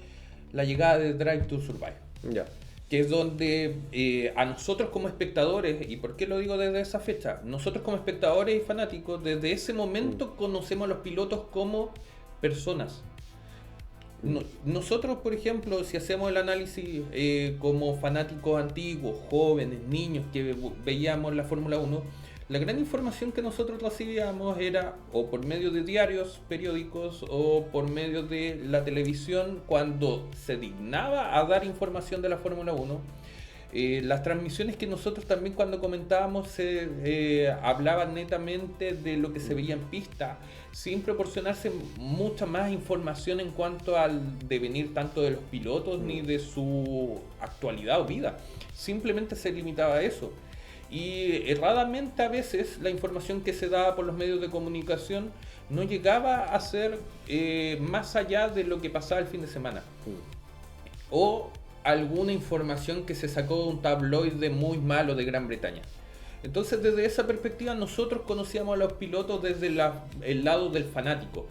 la llegada de Drive to Survive, Ya. que es donde a nosotros como espectadores, y por qué lo digo desde esa fecha, nosotros como espectadores y fanáticos, desde ese momento conocemos a los pilotos como personas. Nosotros, por ejemplo, si hacemos el análisis como fanáticos antiguos, jóvenes, niños que veíamos la Fórmula 1, la gran información que nosotros recibíamos era o por medio de diarios, periódicos o por medio de la televisión cuando se dignaba a dar información de la Fórmula 1. Las transmisiones que nosotros también cuando comentábamos hablaban netamente de lo que se veía en pista, sin proporcionarse mucha más información en cuanto al devenir tanto de los pilotos ni de su actualidad o vida. Simplemente se limitaba a eso. Y erradamente a veces la información que se daba por los medios de comunicación no llegaba a ser más allá de lo que pasaba el fin de semana. O alguna información que se sacó de un tabloide muy malo de Gran Bretaña. Entonces desde esa perspectiva nosotros conocíamos a los pilotos desde el lado del fanático.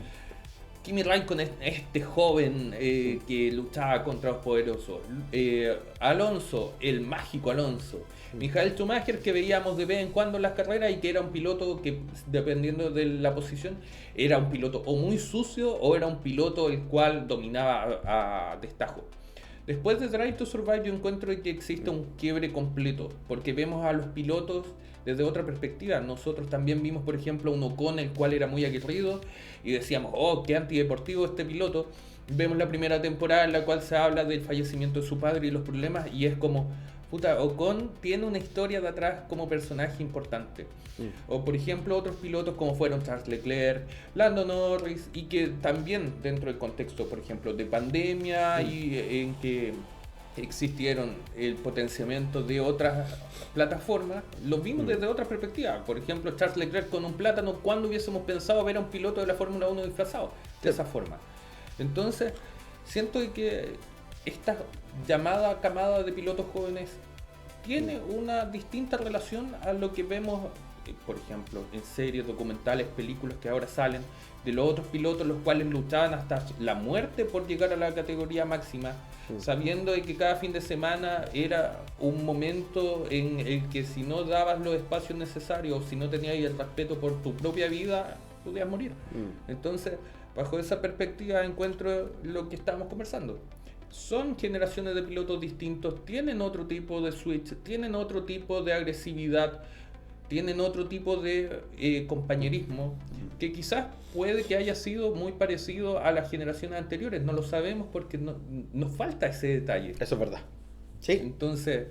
Kimi Raikkonen, este joven que luchaba contra los poderosos. Alonso, el mágico Alonso. Michael Schumacher, que veíamos de vez en cuando en las carreras y que era un piloto que, dependiendo de la posición, era un piloto o muy sucio o era un piloto el cual dominaba a destajo. Después de Drive to Survive yo encuentro que existe un quiebre completo, porque vemos a los pilotos desde otra perspectiva. Nosotros también vimos, por ejemplo, un Ocon el cual era muy aguerrido y decíamos, oh, qué antideportivo este piloto. Vemos la primera temporada en la cual se habla del fallecimiento de su padre y los problemas y es como, puta, Ocon tiene una historia de atrás como personaje importante. O por ejemplo otros pilotos como fueron Charles Leclerc, Lando Norris, y que también dentro del contexto, por ejemplo, de pandemia y en que existieron el potenciamiento de otras plataformas, los vimos desde otra perspectiva. Por ejemplo, Charles Leclerc con un plátano, ¿cuándo hubiésemos pensado ver a un piloto de la Fórmula 1 disfrazado de esa forma? Entonces, siento que esta llamada camada de pilotos jóvenes tiene una distinta relación a lo que vemos, por ejemplo, en series, documentales, películas que ahora salen de los otros pilotos, los cuales luchaban hasta la muerte por llegar a la categoría máxima, sabiendo de que cada fin de semana era un momento en el que si no dabas los espacios necesarios o si no tenías el respeto por tu propia vida, podías morir. Entonces, bajo esa perspectiva encuentro lo que estábamos conversando. Son generaciones de pilotos distintos, tienen otro tipo de switch, tienen otro tipo de agresividad, tienen otro tipo de compañerismo, que quizás puede que haya sido muy parecido a las generaciones anteriores, no lo sabemos porque nos falta ese detalle. Eso es verdad. Sí. Entonces,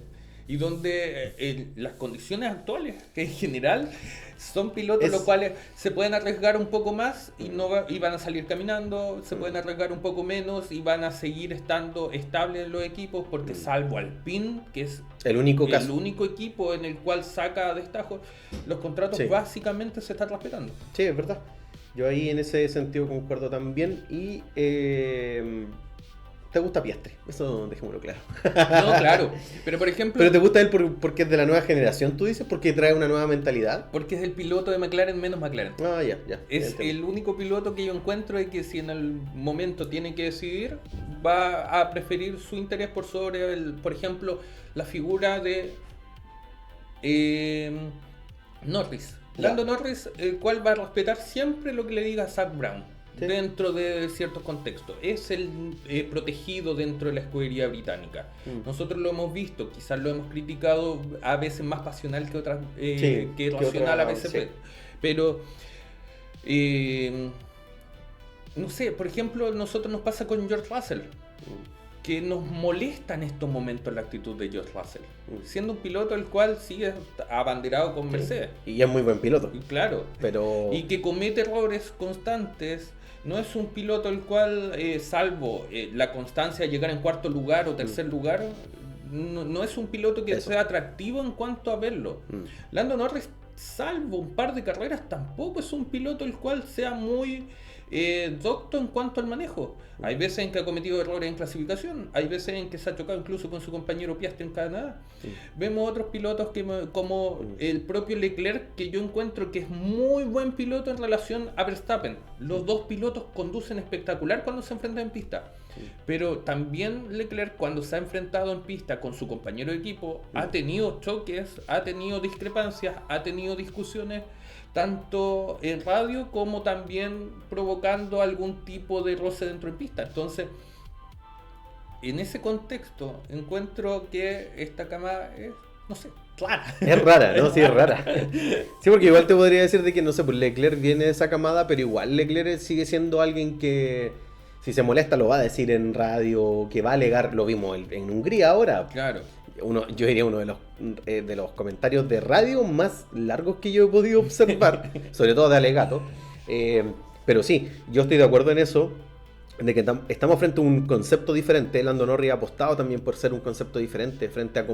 y donde las condiciones actuales, que en general son pilotos los cuales se pueden arriesgar un poco más y van a salir caminando, se pueden arriesgar un poco menos y van a seguir estando estables en los equipos, porque salvo Alpine, que es el único equipo en el cual saca destajo, los contratos básicamente se están respetando. Sí, es verdad. Yo ahí en ese sentido concuerdo también. Y ¿te gusta Piastri? Eso dejémoslo claro. No, claro. Pero por ejemplo... ¿Pero te gusta él porque es de la nueva generación, tú dices? ¿Porque trae una nueva mentalidad? Porque es el piloto de McLaren menos McLaren. Ah, ya. Es el único piloto que yo encuentro de que si en el momento tiene que decidir, va a preferir su interés por sobre, por ejemplo, la figura de Norris. Lando Norris, el cual va a respetar siempre lo que le diga Zak Brown. Sí. Dentro de ciertos contextos. Es el protegido dentro de la escudería británica. Nosotros lo hemos visto, quizás lo hemos criticado a veces más pasional que otras, que racional a veces. Sí. Pero, no sé, por ejemplo, nosotros nos pasa con George Russell. Que nos molesta en estos momentos la actitud de George Russell. Siendo un piloto el cual sigue abanderado con Mercedes. Y es muy buen piloto. Claro. Pero... Y que comete errores constantes. No es un piloto el cual, salvo la constancia de llegar en cuarto lugar o tercer lugar, no es un piloto que sea atractivo en cuanto a verlo. Lando Norris, salvo un par de carreras, tampoco es un piloto el cual sea muy docto en cuanto al manejo. Hay veces en que ha cometido errores en clasificación, hay veces en que se ha chocado incluso con su compañero Piastri en Canadá. Vemos otros pilotos como el propio Leclerc, que yo encuentro que es muy buen piloto en relación a Verstappen. Los dos pilotos conducen espectacular cuando se enfrentan en pista. Pero también Leclerc, cuando se ha enfrentado en pista con su compañero de equipo, ha tenido choques, ha tenido discrepancias, ha tenido discusiones, tanto en radio como también provocando algún tipo de roce dentro de pista. Entonces, en ese contexto, encuentro que esta camada es, no sé, rara. Es rara, ¿no? Sí, es rara. Sí, porque igual te podría decir de que, no sé, pues Leclerc viene de esa camada, pero igual Leclerc sigue siendo alguien que, si se molesta, lo va a decir en radio, que va a alegar, lo vimos en Hungría ahora. Claro. yo diría uno de los comentarios de radio más largos que yo he podido observar, sobre todo de alegato. Pero sí, yo estoy de acuerdo en eso, de que estamos frente a un concepto diferente. Lando Norris ha apostado también por ser un concepto diferente frente a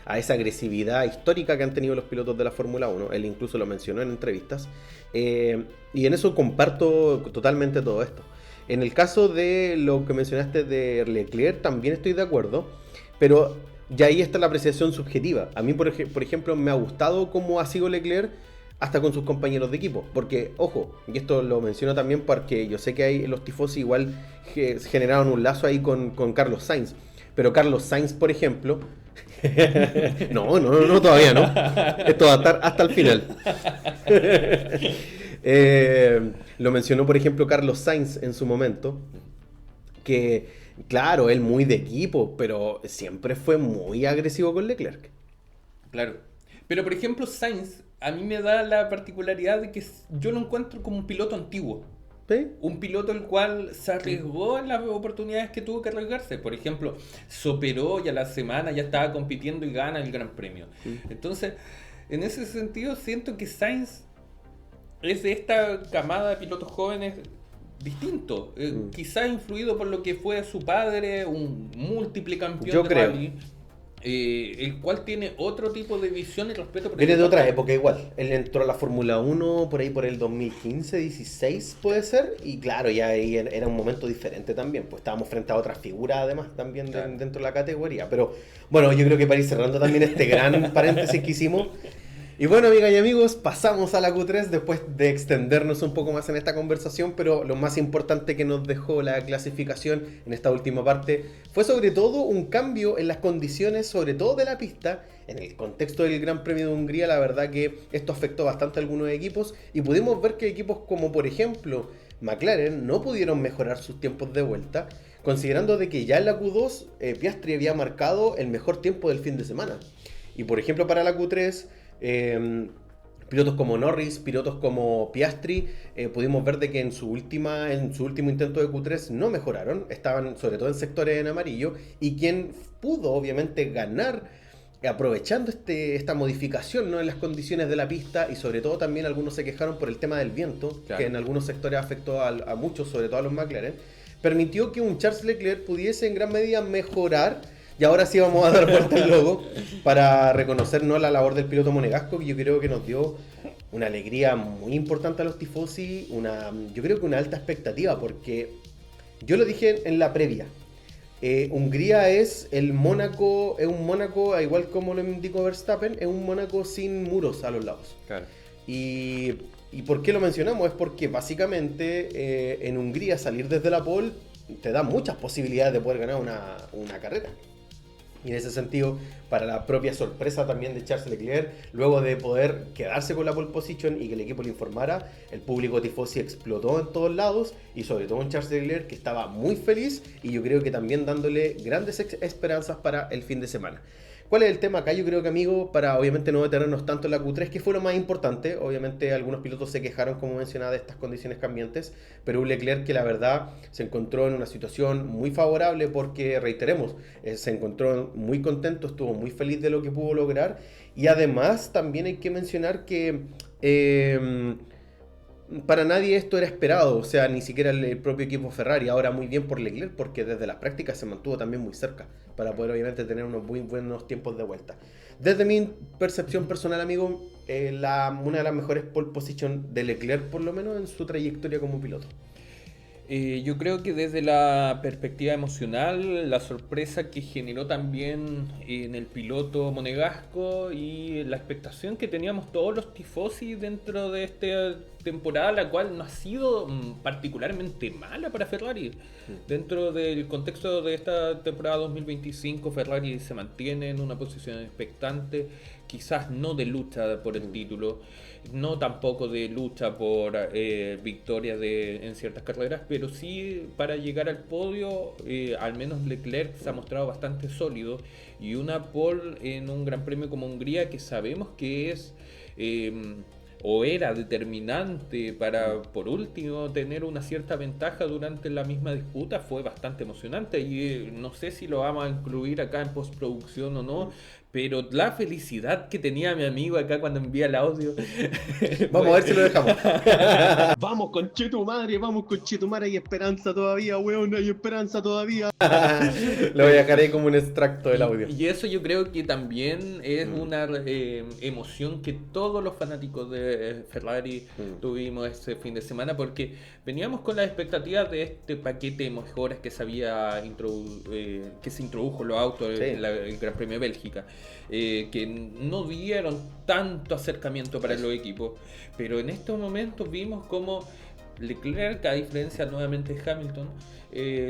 a esa agresividad histórica que han tenido los pilotos de la Fórmula 1. Él incluso lo mencionó en entrevistas. Y en eso comparto totalmente todo esto. En el caso de lo que mencionaste de Leclerc, también estoy de acuerdo, pero ya ahí está la apreciación subjetiva. A mí, por ejemplo, me ha gustado cómo ha sido Leclerc hasta con sus compañeros de equipo. Porque, ojo, y esto lo menciono también porque yo sé que hay los tifosi igual generaron un lazo ahí con Carlos Sainz. Pero Carlos Sainz, por ejemplo... no, todavía no. Esto va a estar hasta el final. Lo mencionó, por ejemplo, Carlos Sainz en su momento, que, claro, él muy de equipo, pero siempre fue muy agresivo con Leclerc. Claro. Pero, por ejemplo, Sainz, a mí me da la particularidad de que yo lo encuentro como un piloto antiguo. ¿Sí? Un piloto el cual se arriesgó en las oportunidades que tuvo que arriesgarse. Por ejemplo, se operó y a la semana ya estaba compitiendo y gana el Gran Premio. Sí. Entonces, en ese sentido, siento que Sainz es de esta camada de pilotos jóvenes distinto. Quizá influido por lo que fue su padre, un múltiple campeón de rally. El cual tiene otro tipo de visión y respeto. Viene de otra época igual. Él entró a la Fórmula 1 por ahí por el 2015, 16 puede ser. Y claro, ya ahí era un momento diferente también. Pues estábamos frente a otras figuras además también claro, dentro de la categoría. Pero bueno, yo creo que para ir cerrando también este gran paréntesis que hicimos. Y bueno, amigas y amigos, pasamos a la Q3 después de extendernos un poco más en esta conversación, pero lo más importante que nos dejó la clasificación en esta última parte fue sobre todo un cambio en las condiciones, sobre todo de la pista. En el contexto del Gran Premio de Hungría, la verdad que esto afectó bastante a algunos equipos y pudimos ver que equipos como, por ejemplo, McLaren no pudieron mejorar sus tiempos de vuelta, considerando de que ya en la Q2 Piastri había marcado el mejor tiempo del fin de semana. Y por ejemplo, para la Q3... pilotos como Norris, pilotos como Piastri, pudimos ver de que en su último intento de Q3 no mejoraron, estaban sobre todo en sectores en amarillo, y quien pudo obviamente ganar aprovechando esta modificación, ¿no?, en las condiciones de la pista, y sobre todo también algunos se quejaron por el tema del viento, claro, que en algunos sectores afectó a muchos, sobre todo a los McLaren, permitió que un Charles Leclerc pudiese en gran medida mejorar. Y ahora sí vamos a dar vuelta al logo para reconocer, ¿no?, la labor del piloto monegasco, que yo creo que nos dio una alegría muy importante a los tifosi, yo creo que una alta expectativa, porque yo lo dije en la previa. Hungría es un Mónaco, al igual como lo indicó Verstappen, es un Mónaco sin muros a los lados. Claro. ¿Y por qué lo mencionamos? Es porque básicamente en Hungría salir desde la pole te da muchas posibilidades de poder ganar una carrera. Y en ese sentido, para la propia sorpresa también de Charles Leclerc, luego de poder quedarse con la pole position y que el equipo le informara, el público tifosi explotó en todos lados, y sobre todo en Charles Leclerc, que estaba muy feliz, y yo creo que también dándole grandes esperanzas para el fin de semana. ¿Cuál es el tema acá? Yo creo que, amigo, para obviamente no detenernos tanto en la Q3, que fue lo más importante, obviamente algunos pilotos se quejaron, como mencionaba, de estas condiciones cambiantes, pero un Leclerc que la verdad se encontró en una situación muy favorable porque, reiteremos, se encontró muy contento, estuvo muy feliz de lo que pudo lograr, y además también hay que mencionar que para nadie esto era esperado, o sea, ni siquiera el propio equipo Ferrari. Ahora muy bien por Leclerc, porque desde las prácticas se mantuvo también muy cerca para poder obviamente tener unos muy buenos tiempos de vuelta. Desde mi percepción personal, amigo, una de las mejores pole position de Leclerc, por lo menos en su trayectoria como piloto. Yo creo que desde la perspectiva emocional, la sorpresa que generó también en el piloto monegasco y la expectación que teníamos todos los tifosi dentro de esta temporada, la cual no ha sido particularmente mala para Ferrari. Dentro del contexto de esta temporada 2025, Ferrari se mantiene en una posición expectante, quizás no de lucha por el título, no tampoco de lucha por victorias en ciertas carreras, pero sí para llegar al podio. Al menos Leclerc se ha mostrado bastante sólido, y una pole en un gran premio como Hungría, que sabemos que es o era determinante para, por último, tener una cierta ventaja durante la misma disputa, fue bastante emocionante. Y no sé si lo vamos a incluir acá en postproducción o no, pero la felicidad que tenía mi amigo acá cuando envía el audio. Vamos a ver si lo dejamos. Vamos, conchetumare, hay esperanza todavía, weón, hay esperanza todavía. Lo voy a dejar ahí como un extracto del audio. Y eso yo creo que también es una emoción que todos los fanáticos de Ferrari tuvimos este fin de semana, porque veníamos con las expectativas de este paquete de mejoras que se había que se introdujo en los autos en el Gran Premio de Bélgica, que no dieron tanto acercamiento para los equipos, pero en estos momentos vimos como Leclerc, a diferencia nuevamente de Hamilton,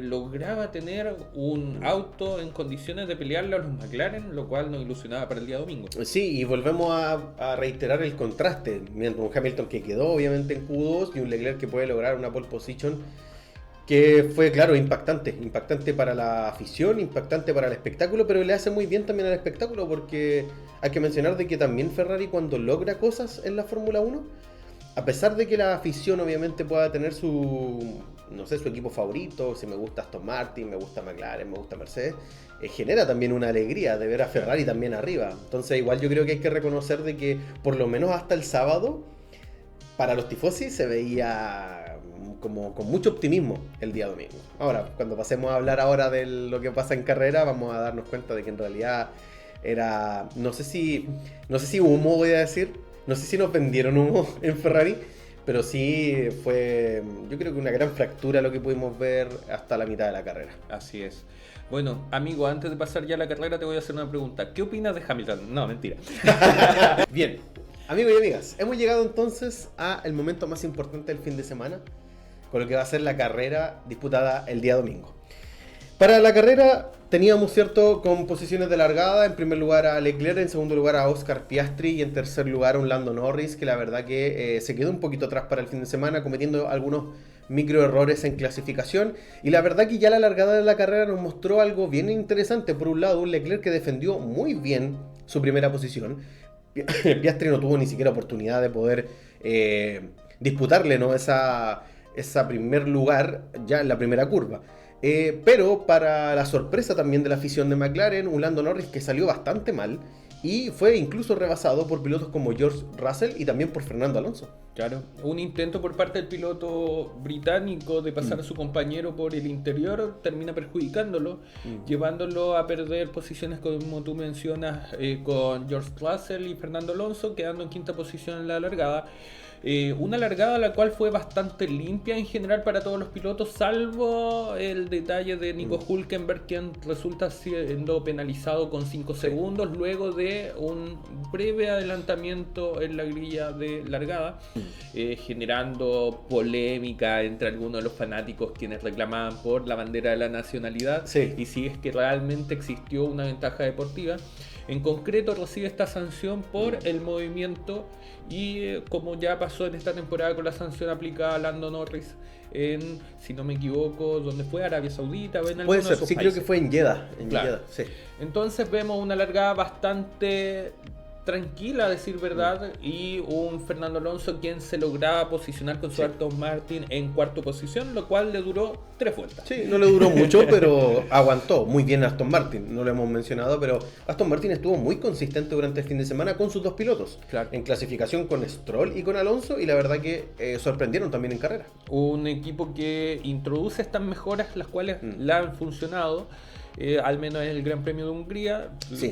lograba tener un auto en condiciones de pelearle a los McLaren, lo cual nos ilusionaba para el día domingo. Sí, y volvemos a reiterar el contraste, mientras un Hamilton que quedó obviamente en Q2 y un Leclerc que puede lograr una pole position que fue, claro, impactante para la afición, impactante para el espectáculo, pero le hace muy bien también al espectáculo, porque hay que mencionar de que también Ferrari, cuando logra cosas en la Fórmula 1, a pesar de que la afición obviamente pueda tener su equipo favorito, si me gusta Aston Martin, me gusta McLaren, me gusta Mercedes, genera también una alegría de ver a Ferrari también arriba. Entonces igual yo creo que hay que reconocer de que por lo menos hasta el sábado, para los tifosi se veía como con mucho optimismo el día domingo. Ahora, cuando pasemos a hablar ahora de lo que pasa en carrera, vamos a darnos cuenta de que en realidad era, no sé si humo, voy a decir, no sé si nos vendieron humo en Ferrari, pero sí fue, yo creo que una gran fractura lo que pudimos ver hasta la mitad de la carrera. Así es. Bueno, amigo, antes de pasar ya a la carrera te voy a hacer una pregunta. ¿Qué opinas de Hamilton? No, mentira. Bien, amigos y amigas, hemos llegado entonces al momento más importante del fin de semana, con lo que va a ser la carrera disputada el día domingo. Para la carrera teníamos, ¿cierto?, con posiciones de largada, en primer lugar a Leclerc, en segundo lugar a Oscar Piastri y en tercer lugar a un Lando Norris, que la verdad que se quedó un poquito atrás para el fin de semana, cometiendo algunos micro errores en clasificación, y la verdad que ya la largada de la carrera nos mostró algo bien interesante. Por un lado, un Leclerc que defendió muy bien su primera posición. Piastri no tuvo ni siquiera oportunidad de poder disputarle, ¿no?, esa primer lugar ya en la primera curva. Pero para la sorpresa también de la afición de McLaren, un Lando Norris que salió bastante mal y fue incluso rebasado por pilotos como George Russell y también por Fernando Alonso. Claro, un intento por parte del piloto británico de pasar a su compañero por el interior termina perjudicándolo, llevándolo a perder posiciones, como tú mencionas, con George Russell y Fernando Alonso, quedando en quinta posición en la largada. Una largada la cual fue bastante limpia en general para todos los pilotos, salvo el detalle de Nico Hülkenberg, quien resulta siendo penalizado con 5 segundos luego de un breve adelantamiento en la grilla de largada, generando polémica entre algunos de los fanáticos quienes reclamaban por la bandera de la nacionalidad y si es que realmente existió una ventaja deportiva. En concreto recibe esta sanción por el movimiento y como ya pasó en esta temporada con la sanción aplicada a Lando Norris en, si no me equivoco, ¿dónde fue? Arabia Saudita. Puede ser, sí, creo que fue en Jeddah. Jeddah, sí. Entonces vemos una largada bastante tranquila, a decir verdad, y un Fernando Alonso quien se lograba posicionar con su Aston Martin en cuarta posición, lo cual le duró 3 vueltas. Sí, no le duró mucho, pero aguantó muy bien Aston Martin, no lo hemos mencionado, pero Aston Martin estuvo muy consistente durante el fin de semana con sus dos pilotos, en clasificación con Stroll y con Alonso, y la verdad que sorprendieron también en carrera. Un equipo que introduce estas mejoras, las cuales le han funcionado. Al menos en el Gran Premio de Hungría,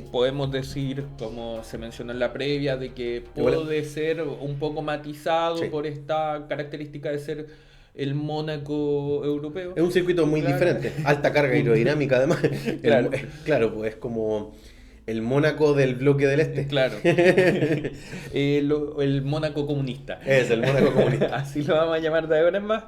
podemos decir, como se mencionó en la previa, de que puede ser un poco matizado por esta característica de ser el Mónaco europeo. Es un circuito muy diferente, alta carga aerodinámica además. Claro, pues es como el Mónaco del bloque del este. Claro. El Mónaco comunista. Es el Mónaco comunista. Así lo vamos a llamar de ahora en más.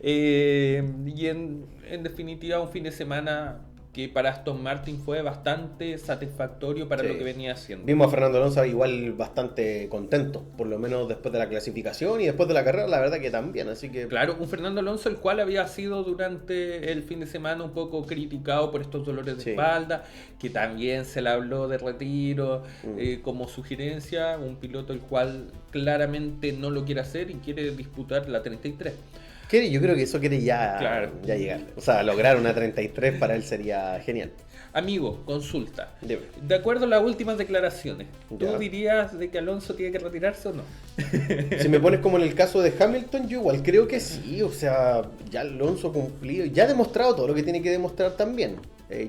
Y en definitiva, un fin de semana que para Aston Martin fue bastante satisfactorio para Sí. lo que venía haciendo. Vimos a Fernando Alonso igual bastante contento, por lo menos después de la clasificación y después de la carrera, la verdad que también, así que... Claro, un Fernando Alonso el cual había sido durante el fin de semana un poco criticado por estos dolores de Sí. espalda, que también se le habló de retiro Mm. como sugerencia, un piloto el cual claramente no lo quiere hacer y quiere disputar la 33. Yo creo que eso quiere ya, Claro. ya llegar. O sea, lograr una 33 para él sería genial. Amigo, consulta. Dime. De acuerdo a las últimas declaraciones, ¿tú Ya. dirías de que Alonso tiene que retirarse o no? Si me pones como en el caso de Hamilton, yo igual creo que sí. O sea, ya Alonso ha cumplido, ya ha demostrado todo lo que tiene que demostrar también.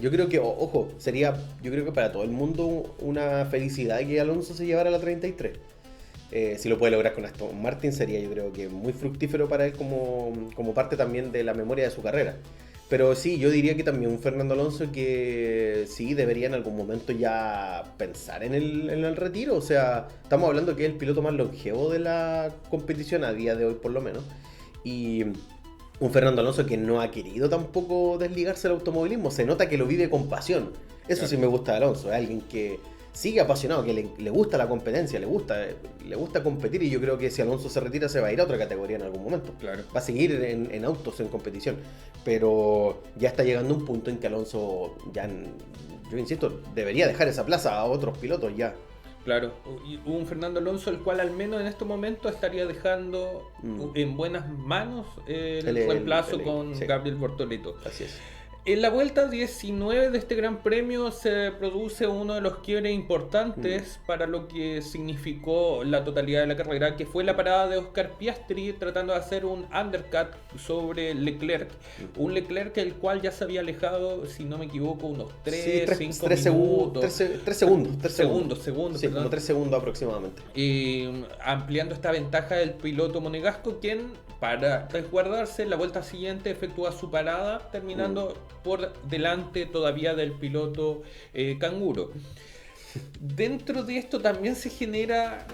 Yo creo que, ojo, sería, yo creo que para todo el mundo una felicidad que Alonso se llevara la 33. Si lo puede lograr con Aston Martin sería, yo creo que muy fructífero para él como parte también de la memoria de su carrera. Pero sí, yo diría que también un Fernando Alonso que sí debería en algún momento ya pensar en el retiro. O sea, estamos hablando que es el piloto más longevo de la competición a día de hoy por lo menos. Y un Fernando Alonso que no ha querido tampoco desligarse del automovilismo. Se nota que lo vive con pasión. Eso Claro. sí me gusta de Alonso. Es alguien que sigue apasionado, que le gusta la competencia, le gusta competir. Y yo creo que si Alonso se retira se va a ir a otra categoría en algún momento. Claro. Va a seguir en autos, en competición. Pero ya está llegando un punto en que Alonso ya, yo insisto, debería dejar esa plaza a otros pilotos ya. Claro, y un Fernando Alonso el cual al menos en este momento estaría dejando en buenas manos el reemplazo con sí. Gabriel Bortoleto. Así es. En la vuelta 19 de este Gran Premio se produce uno de los quiebres importantes para lo que significó la totalidad de la carrera, que fue la parada de Oscar Piastri tratando de hacer un undercut sobre Leclerc. Un Leclerc el cual ya se había alejado, si no me equivoco, unos 3, 5 minutos. 3 segundos. Segundos, Sí, perdón. como 3 segundos aproximadamente. Ampliando esta ventaja del piloto monegasco, quien para resguardarse la vuelta siguiente efectúa su parada, terminando por delante todavía del piloto canguro. Dentro de esto también se genera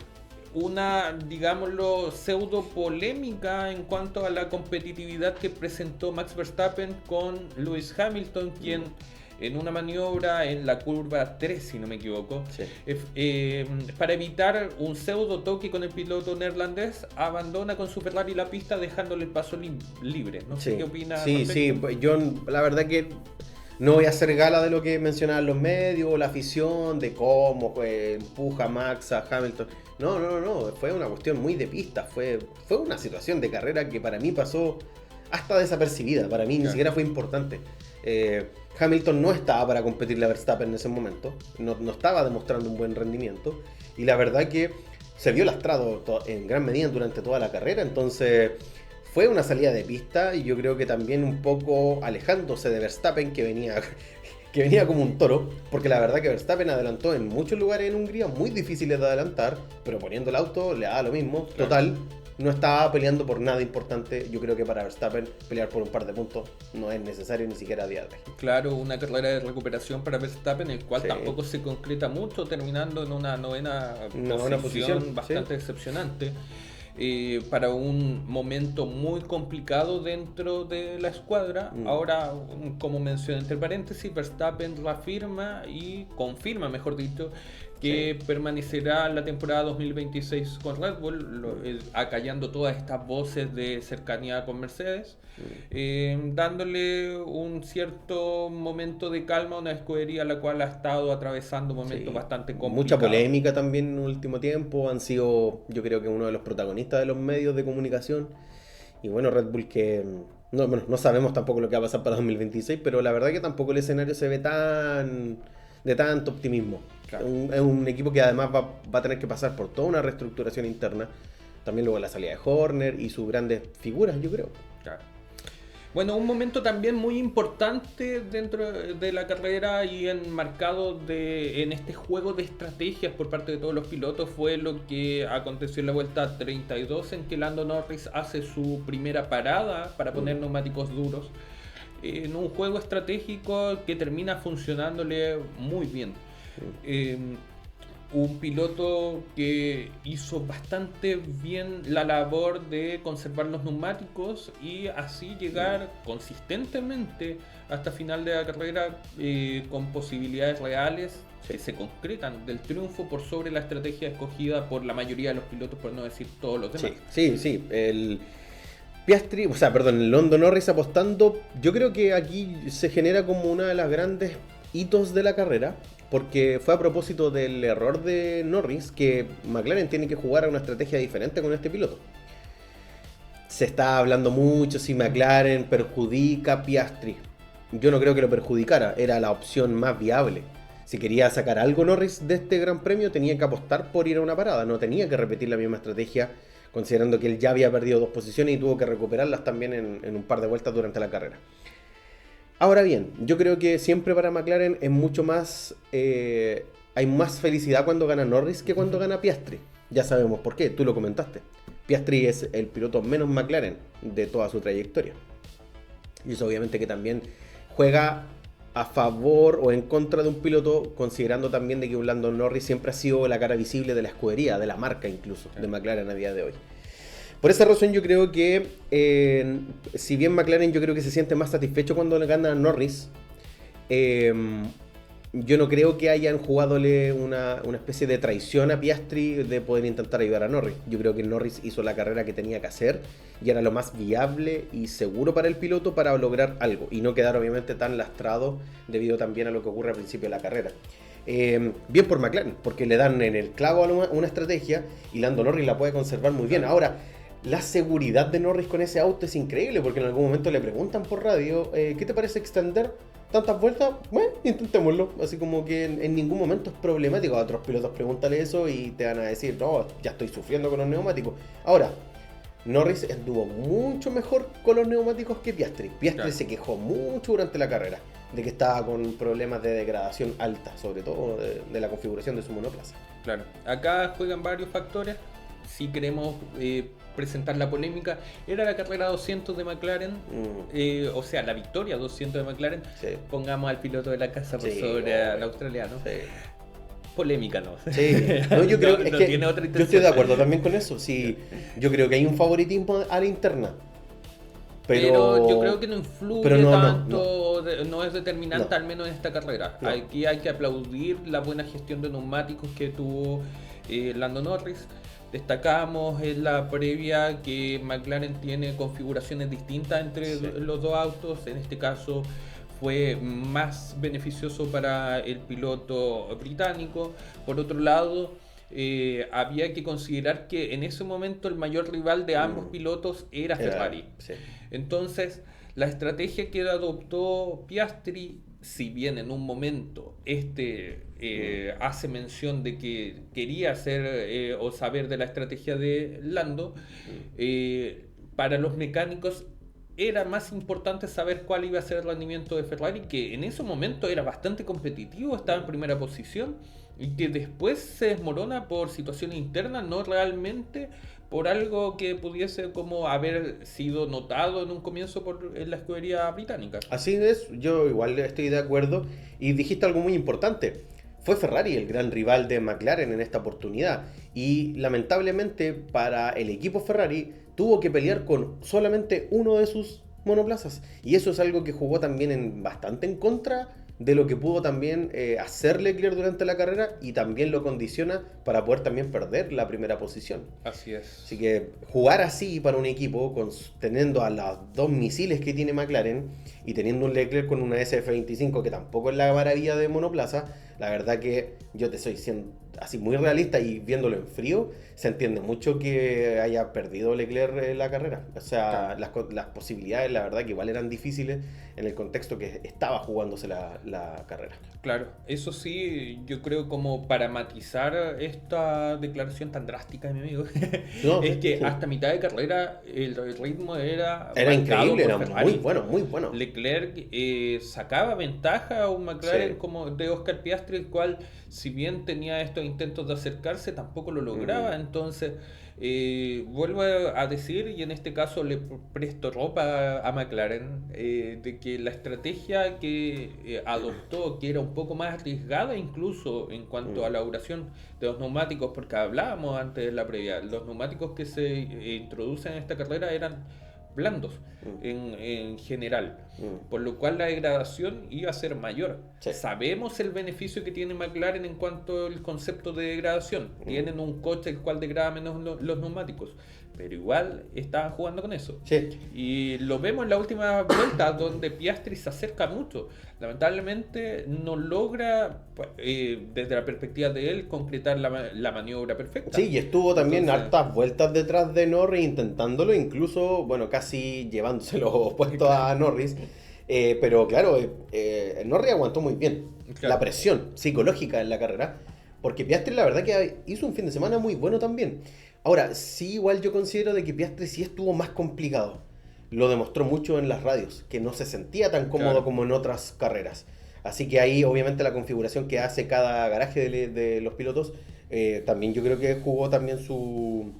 una, digámoslo, pseudo polémica en cuanto a la competitividad que presentó Max Verstappen con Lewis Hamilton, quien en una maniobra en la curva 3, si no me equivoco, Sí. para evitar un pseudo toque con el piloto neerlandés, abandona con su Ferrari la pista dejándole el paso libre. No sé qué opina. Sí, sí, pues yo la verdad que no voy a hacer gala de lo que mencionaban los medios, la afición, de cómo empuja Max a Hamilton. No, fue una cuestión muy de pista, fue una situación de carrera que para mí pasó hasta desapercibida, para mí ni siquiera fue importante. Hamilton no estaba para competirle a Verstappen en ese momento, no estaba demostrando un buen rendimiento y la verdad que se vio lastrado en gran medida durante toda la carrera, entonces fue una salida de pista y yo creo que también un poco alejándose de Verstappen que venía como un toro, porque la verdad que Verstappen adelantó en muchos lugares en Hungría muy difíciles de adelantar, pero poniendo el auto le daba lo mismo, Claro. total. No estaba peleando por nada importante. Yo creo que para Verstappen pelear por un par de puntos no es necesario ni siquiera a día de hoy. Claro, una carrera de recuperación para Verstappen, el cual Sí. tampoco se concreta mucho, terminando en una novena posición bastante decepcionante. Para un momento muy complicado dentro de la escuadra. Ahora, como mencioné entre paréntesis, Verstappen reafirma y confirma, mejor dicho, que permanecerá la temporada 2026 con Red Bull, acallando todas estas voces de cercanía con Mercedes, dándole un cierto momento de calma a una escudería la cual ha estado atravesando momentos Sí. bastante complicados. Mucha polémica también en el último tiempo. Han sido, yo creo que uno de los protagonistas de los medios de comunicación. Y bueno, Red Bull que... No sabemos tampoco lo que va a pasar para 2026, pero la verdad que tampoco el escenario se ve de tanto optimismo. Claro. Es un equipo que además va a tener que pasar por toda una reestructuración interna. También luego la salida de Horner y sus grandes figuras, yo creo. Claro. Bueno, un momento también muy importante dentro de la carrera y enmarcado en este juego de estrategias por parte de todos los pilotos fue lo que aconteció en la vuelta 32, en que Lando Norris hace su primera parada para poner neumáticos duros en un juego estratégico que termina funcionándole muy bien. un piloto que hizo bastante bien la labor de conservar los neumáticos y así llegar consistentemente hasta final de la carrera con posibilidades reales que se concretan del triunfo por sobre la estrategia escogida por la mayoría de los pilotos, por no decir todos los demás. Sí. El Piastri, el Lando Norris apostando, yo creo que aquí se genera como una de las grandes hitos de la carrera, porque fue a propósito del error de Norris que McLaren tiene que jugar a una estrategia diferente con este piloto. Se está hablando mucho si McLaren perjudica a Piastri. Yo no creo que lo perjudicara, era la opción más viable. Si quería sacar algo Norris de este gran premio, tenía que apostar por ir a una parada, no tenía que repetir la misma estrategia, considerando que él ya había perdido 2 posiciones y tuvo que recuperarlas también en un par de vueltas durante la carrera. Ahora bien, yo creo que siempre para McLaren es mucho más... hay más felicidad cuando gana Norris que cuando gana Piastri. Ya sabemos por qué, tú lo comentaste. Piastri es el piloto menos McLaren de toda su trayectoria. Y eso obviamente que también juega a favor o en contra de un piloto, considerando también de que Lando Norris siempre ha sido la cara visible de la escudería, de la marca incluso, de McLaren a día de hoy. Por esa razón yo creo que, si bien McLaren yo creo que se siente más satisfecho cuando le gana a Norris, yo no creo que hayan jugadole una especie de traición a Piastri de poder intentar ayudar a Norris. Yo creo que Norris hizo la carrera que tenía que hacer y era lo más viable y seguro para el piloto para lograr algo y no quedar obviamente tan lastrado debido también a lo que ocurre al principio de la carrera. Bien por McLaren, porque le dan en el clavo a una estrategia y Lando Norris la puede conservar muy bien. Ahora, la seguridad de Norris con ese auto es increíble, porque en algún momento le preguntan por radio, ¿qué te parece extender tantas vueltas? Bueno, intentémoslo. Así como que en ningún momento es problemático. A otros pilotos pregúntale eso y te van a decir, no, ya estoy sufriendo con los neumáticos. Ahora, Norris anduvo mucho mejor con los neumáticos que Piastri. Piastri se quejó mucho durante la carrera de que estaba con problemas de degradación alta, sobre todo de la configuración de su monoplaza. Claro, acá juegan varios factores. Si queremos presentar la polémica, era la carrera 200 de McLaren, o sea, la victoria 200 de McLaren. Sí. Pongamos al piloto de la casa por sobre al australiano. Sí. Polémica, ¿no? Sí, no, yo creo que tiene otra yo estoy de acuerdo también con eso. Sí, yo creo que hay un favoritismo a la interna. Pero yo creo que no influye tanto, no es determinante, al menos en esta carrera. No. Aquí hay que aplaudir la buena gestión de neumáticos que tuvo Lando Norris. Destacamos en la previa que McLaren tiene configuraciones distintas entre los dos autos. En este caso fue más beneficioso para el piloto británico. Por otro lado, había que considerar que en ese momento el mayor rival de ambos pilotos era Ferrari. Sí. Entonces, la estrategia que adoptó Piastri, si bien en un momento hace mención de que quería hacer o saber de la estrategia de Lando, para los mecánicos era más importante saber cuál iba a ser el rendimiento de Ferrari, que en ese momento era bastante competitivo, estaba en primera posición, y que después se desmorona por situaciones internas, no realmente por algo que pudiese como haber sido notado en un comienzo en la escudería británica. Así es, yo igual estoy de acuerdo, y dijiste algo muy importante. Fue Ferrari el gran rival de McLaren en esta oportunidad, y lamentablemente para el equipo Ferrari tuvo que pelear con solamente uno de sus monoplazas, y eso es algo que jugó también bastante en contra de lo que pudo también hacer Leclerc durante la carrera, y también lo condiciona para poder también perder la primera posición. Así es. Así que jugar así para un equipo, teniendo a los dos misiles que tiene McLaren y teniendo un Leclerc con una SF25 que tampoco es la maravilla de monoplaza, la verdad que yo te soy siendo así muy realista y viéndolo en frío, se entiende mucho que haya perdido Leclerc la carrera. O sea, claro, las posibilidades, la verdad que igual eran difíciles en el contexto que estaba jugándose la carrera. Claro, eso sí, yo creo como para matizar esta declaración tan drástica de mi amigo, es que hasta mitad de carrera el ritmo era increíble, era muy bueno. Leclerc sacaba ventaja a un McLaren como de Oscar Piastri, el cual, si bien tenía estos intentos de acercarse tampoco lo lograba. Entonces, vuelvo a decir, y en este caso le presto ropa a McLaren, de que la estrategia que adoptó, que era un poco más arriesgada incluso en cuanto a la duración de los neumáticos, porque hablábamos antes de la previa, los neumáticos que se introducen en esta carrera eran blandos en general, por lo cual la degradación iba a ser mayor. Sí. Sabemos el beneficio que tiene McLaren en cuanto al concepto de degradación. Tienen un coche el cual degrada menos los neumáticos, pero igual estaban jugando con eso. Sí. Y lo vemos en la última vuelta donde Piastri se acerca mucho. Lamentablemente no logra, desde la perspectiva de él, concretar la maniobra perfecta. Sí, y estuvo también Entonces, hartas vueltas detrás de Norris intentándolo, incluso, bueno, casi llevándoselo puesto a Norris. Pero claro, Norris aguantó muy bien Claro. la presión psicológica en la carrera, porque Piastri la verdad que hizo un fin de semana muy bueno también. Ahora, sí, igual yo considero de que Piastri sí estuvo más complicado. Lo demostró mucho en las radios, que no se sentía tan cómodo Claro. como en otras carreras. Así que ahí obviamente la configuración que hace cada garaje de los pilotos, también yo creo que jugó también su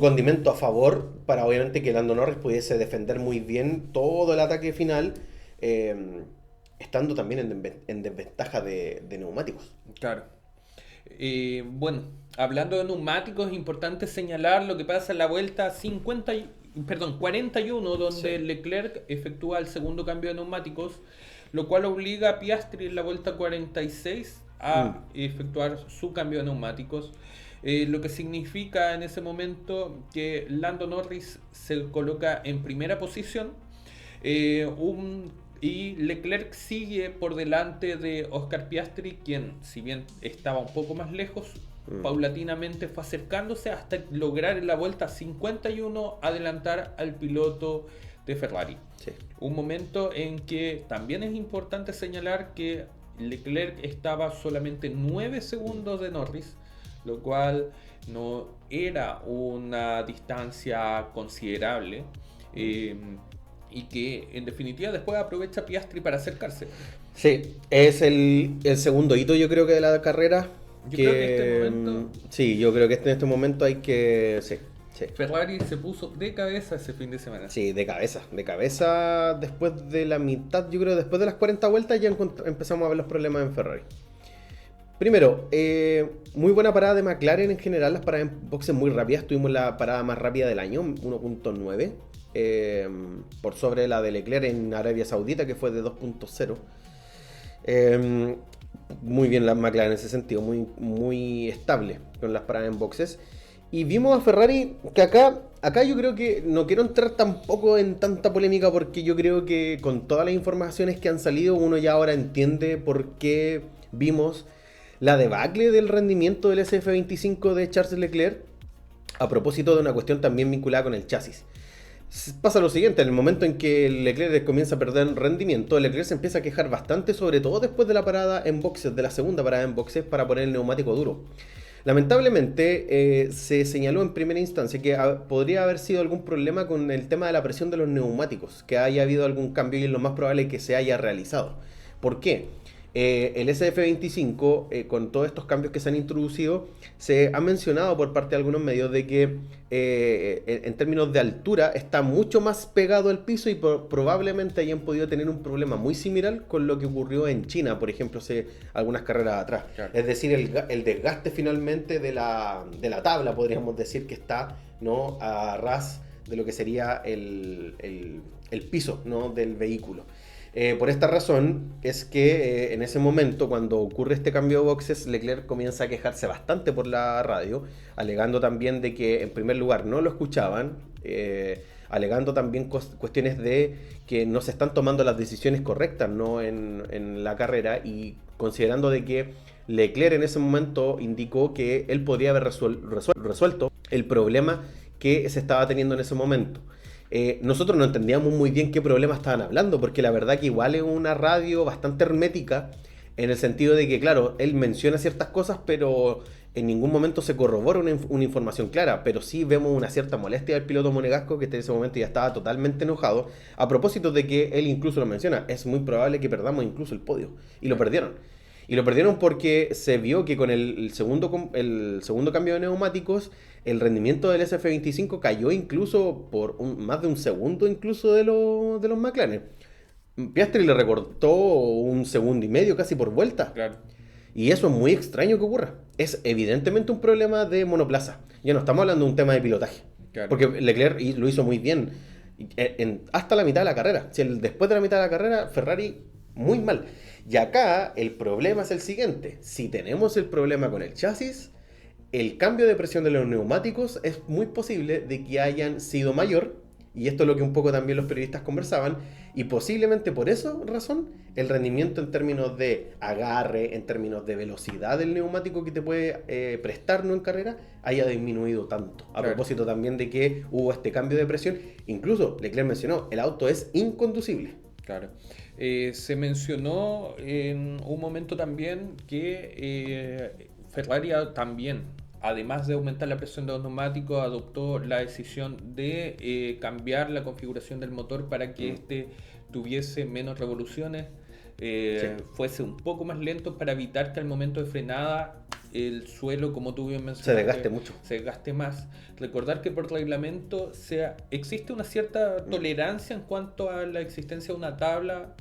condimento a favor para obviamente que Lando Norris pudiese defender muy bien todo el ataque final, estando también en desventaja de neumáticos. Claro. Bueno, hablando de neumáticos, es importante señalar lo que pasa en la vuelta 41, donde Sí. Leclerc efectúa el segundo cambio de neumáticos, lo cual obliga a Piastri en la vuelta 46 a efectuar su cambio de neumáticos. Lo que significa en ese momento que Lando Norris se coloca en primera posición, y Leclerc sigue por delante de Oscar Piastri, quien, si bien estaba un poco más lejos, paulatinamente fue acercándose hasta lograr en la vuelta 51 adelantar al piloto de Ferrari. Sí. Un momento en que también es importante señalar que Leclerc estaba solamente 9 segundos de Norris, lo cual no era una distancia considerable. Y que en definitiva después aprovecha Piastri para acercarse. Sí, es el segundo hito yo creo que de la carrera. Yo creo que este momento- Sí, yo creo que en este momento hay que... Sí, sí. Ferrari se puso de cabeza ese fin de semana. Sí, de cabeza. Después de la mitad, yo creo después de las 40 vueltas ya empezamos a ver los problemas en Ferrari. Primero, muy buena parada de McLaren en general, las paradas en boxes muy rápidas. Tuvimos la parada más rápida del año, 1.9, por sobre la de Leclerc en Arabia Saudita, que fue de 2.0. Muy bien la McLaren en ese sentido, muy estable con las paradas en boxes. Y vimos a Ferrari que acá yo creo que no quiero entrar tampoco en tanta polémica, porque yo creo que con todas las informaciones que han salido uno ya ahora entiende por qué vimos la debacle del rendimiento del SF25 de Charles Leclerc, a propósito de una cuestión también vinculada con el chasis. Pasa lo siguiente, en el momento en que Leclerc comienza a perder rendimiento, Leclerc se empieza a quejar bastante, sobre todo después de la parada en boxes, de la segunda parada en boxes para poner el neumático duro. Lamentablemente se señaló en primera instancia que podría haber sido algún problema con el tema de la presión de los neumáticos, que haya habido algún cambio y es lo más probable que se haya realizado. ¿Por qué? El SF25, con todos estos cambios que se han introducido, se ha mencionado por parte de algunos medios de que en términos de altura está mucho más pegado al piso y probablemente hayan podido tener un problema muy similar con lo que ocurrió en China, por ejemplo, hace algunas carreras atrás. Claro. Es decir, el desgaste finalmente de la tabla, podríamos decir que está, ¿no?, a ras de lo que sería el piso, ¿no?, del vehículo. Por esta razón es que en ese momento, cuando ocurre este cambio de boxes, Leclerc comienza a quejarse bastante por la radio, alegando también de que en primer lugar no lo escuchaban, alegando también cuestiones de que no se están tomando las decisiones correctas, ¿no?, en la carrera, y considerando de que Leclerc en ese momento indicó que él podría haber resuelto el problema que se estaba teniendo en ese momento. Nosotros no entendíamos muy bien qué problema estaban hablando, porque la verdad que igual es una radio bastante hermética, en el sentido de que, claro, él menciona ciertas cosas, pero en ningún momento se corrobora una información clara. Pero sí vemos una cierta molestia del piloto monegasco, que en ese momento ya estaba totalmente enojado, a propósito de que él incluso lo menciona, es muy probable que perdamos incluso el podio, y lo perdieron. Y lo perdieron porque se vio que con el segundo cambio de neumáticos, el rendimiento del SF25 cayó incluso por más de un segundo incluso de los McLaren. Piastri le recortó un segundo y medio casi por vuelta. Claro. Y eso es muy extraño que ocurra. Es evidentemente un problema de monoplaza. Ya no estamos hablando de un tema de pilotaje. Claro. Porque Leclerc lo hizo muy bien hasta la mitad de la carrera. Después de la mitad de la carrera, Ferrari muy mal. Y acá el problema es el siguiente. Si tenemos el problema con el chasis, el cambio de presión de los neumáticos es muy posible de que hayan sido mayor. Y esto es lo que un poco también los periodistas conversaban. Y posiblemente por esa razón, el rendimiento en términos de agarre, en términos de velocidad del neumático que te puede prestar en carrera, haya disminuido tanto. A propósito también de que hubo este cambio de presión. Incluso Leclerc mencionó, el auto es inconducible. Claro. Se mencionó en un momento también que Ferrari también, además de aumentar la presión de los neumáticos, adoptó la decisión de cambiar la configuración del motor para que este tuviese menos revoluciones, fuese un poco más lento para evitar que al momento de frenada el suelo, como tú bien mencionaste, se desgaste más. Recordar que por reglamento existe una cierta tolerancia en cuanto a la existencia de una tabla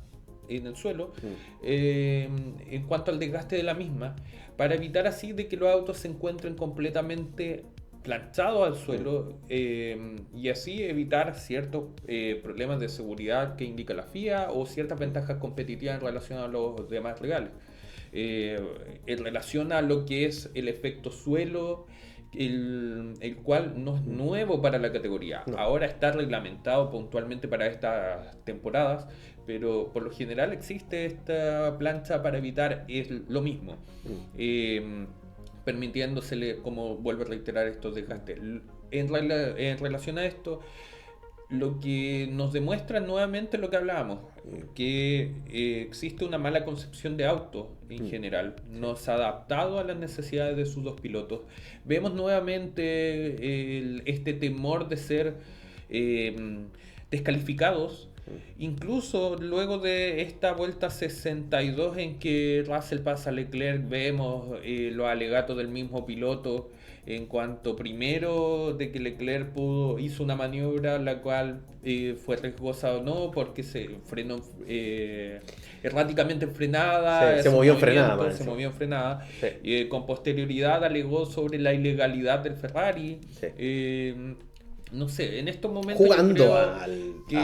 en el suelo, en cuanto al desgaste de la misma, para evitar así de que los autos se encuentren completamente planchados al suelo, y así evitar ciertos problemas de seguridad que indica la FIA o ciertas ventajas competitivas en relación a los demás regales. En relación a lo que es el efecto suelo, el cual no es nuevo para la categoría. No. Ahora está reglamentado puntualmente para estas temporadas, pero por lo general existe esta plancha para evitar lo mismo, permitiéndosele, como vuelvo a reiterar, estos desgastes. En relación a esto, lo que nos demuestra nuevamente lo que hablábamos, que existe una mala concepción de auto en general, no se ha adaptado a las necesidades de sus dos pilotos. Vemos nuevamente este temor de ser descalificados, incluso luego de esta vuelta 62 en que Russell pasa a Leclerc, vemos los alegatos del mismo piloto en cuanto primero de que Leclerc hizo una maniobra la cual fue riesgosa o no, porque se frenó erráticamente en frenada, se movió en frenada, con posterioridad alegó sobre la ilegalidad del Ferrari. No sé, en estos momentos jugando a que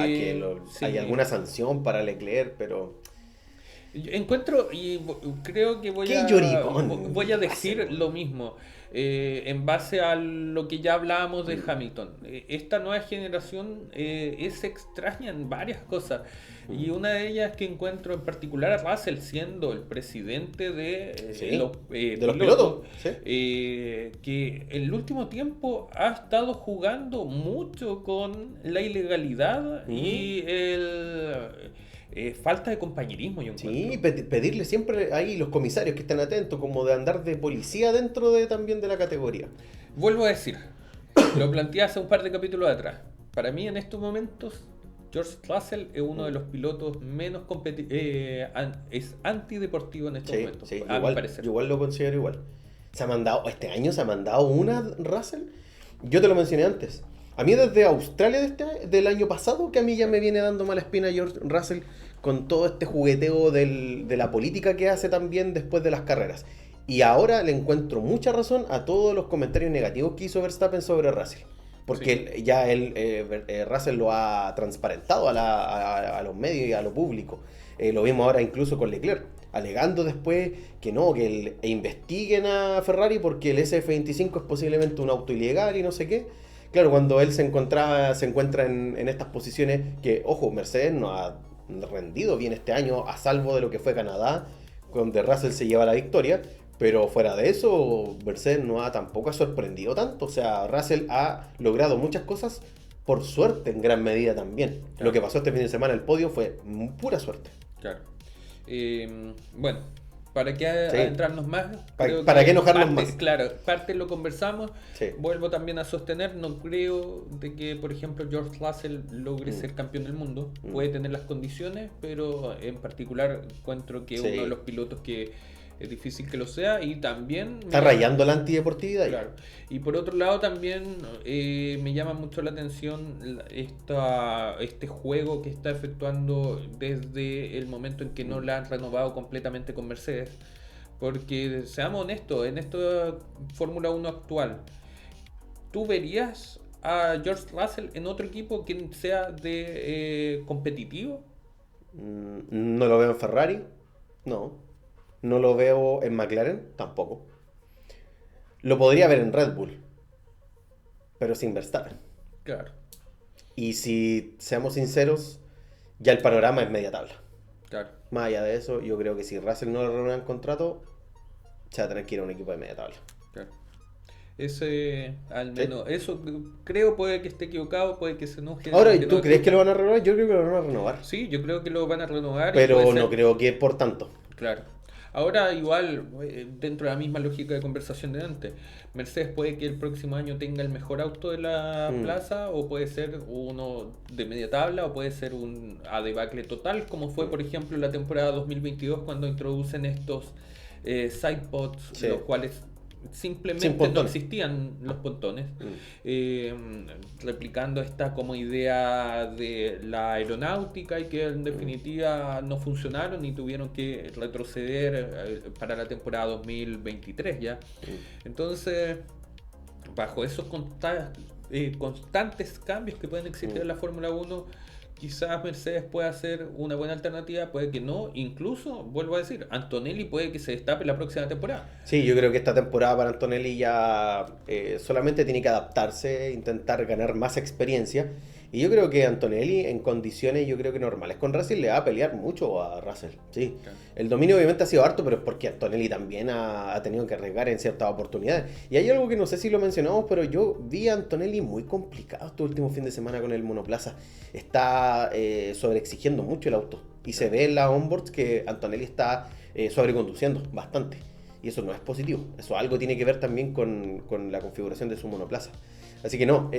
hay alguna sanción para Leclerc, pero encuentro y creo que voy a decir lo mismo. En base a lo que ya hablábamos de Hamilton, esta nueva generación es extraña en varias cosas, y una de ellas que encuentro en particular a Russell siendo el presidente de los pilotos, que en el último tiempo ha estado jugando mucho con la ilegalidad y falta de compañerismo. Yo pedirle siempre ahí los comisarios que estén atentos, como de andar de policía dentro también de la categoría. Vuelvo a decir, lo planteé hace un par de capítulos atrás. Para mí en estos momentos George Russell es uno de los pilotos menos es antideportivo en estos momentos, a mi parecer. Igual lo considero igual. Este año se ha mandado una Russell. Yo te lo mencioné antes. A mí desde Australia del año pasado, que a mí ya me viene dando mala espina George Russell con todo este jugueteo de la política que hace también después de las carreras. Y ahora le encuentro mucha razón a todos los comentarios negativos que hizo Verstappen sobre Russell. Porque Russell lo ha transparentado a los medios y a lo público. Lo vimos ahora incluso con Leclerc, alegando después que investiguen a Ferrari porque el SF25 es posiblemente un auto ilegal y no sé qué. Claro, cuando él se encuentra en estas posiciones que, ojo, Mercedes no ha rendido bien este año, a salvo de lo que fue Canadá, donde Russell se lleva la victoria, pero fuera de eso, Mercedes tampoco ha sorprendido tanto. O sea, Russell ha logrado muchas cosas por suerte en gran medida también. Claro. Lo que pasó este fin de semana en el podio fue pura suerte. Claro. Bueno, ¿para qué adentrarnos más? ¿Para qué enojarnos más? Claro, parte lo conversamos. Vuelvo también a sostener, no creo de que, por ejemplo, George Russell logre ser campeón del mundo. Puede tener las condiciones, pero en particular encuentro que uno de los pilotos que es difícil que lo sea, y también... Está rayando la antideportividad. Claro. Y por otro lado también me llama mucho la atención este juego que está efectuando desde el momento en que no la han renovado completamente con Mercedes. Porque, seamos honestos, en esta Fórmula 1 actual, ¿tú verías a George Russell en otro equipo que sea de competitivo? No lo veo en Ferrari, no. No lo veo en McLaren, tampoco. Lo podría ver en Red Bull, pero sin Verstappen. Claro, Y si seamos sinceros, ya el panorama es media tabla. claro. Más allá de eso, yo creo que si Russell no le renueva el contrato, se va a tener que ir a un equipo de media tabla. Claro. Ese, al menos, eso creo, puede que esté equivocado, puede que se enoje. Ahora, que ¿tú no- crees que lo van a renovar? Yo creo que lo van a renovar. Sí, yo creo que lo van a renovar. Y Pero puede no ser- creo que por tanto. Claro. Ahora, igual, dentro de la misma lógica de conversación de antes, Mercedes puede que el próximo año tenga el mejor auto de la plaza, o puede ser uno de media tabla, o puede ser un a debacle total, como fue, por ejemplo, la temporada 2022 cuando introducen estos sidepods, Sí. los cuales Sin simplemente no pontones. existían los pontones, replicando esta como idea de la aeronáutica, y que en definitiva no funcionaron y tuvieron que retroceder para la temporada 2023 ya. Entonces, bajo esos constantes cambios que pueden existir en la Fórmula 1, quizás Mercedes pueda ser una buena alternativa, puede que no. Incluso, vuelvo a decir, Antonelli puede que se destape la próxima temporada. Sí, yo creo que esta temporada para Antonelli ya solamente tiene que adaptarse, intentar ganar más experiencia. Y yo creo que Antonelli en condiciones, yo creo que normales con Russell, le va a pelear mucho a Russell. Sí. Claro. El dominio obviamente ha sido harto, pero es porque Antonelli también ha tenido que arriesgar en ciertas oportunidades. Y hay algo que no sé si lo mencionamos, pero yo vi a Antonelli muy complicado este último fin de semana con el monoplaza. Está sobreexigiendo mucho el auto. Y se ve en la onboard que Antonelli está sobreconduciendo bastante. Y eso no es positivo. Eso algo tiene que ver también con la configuración de su monoplaza. Así que no,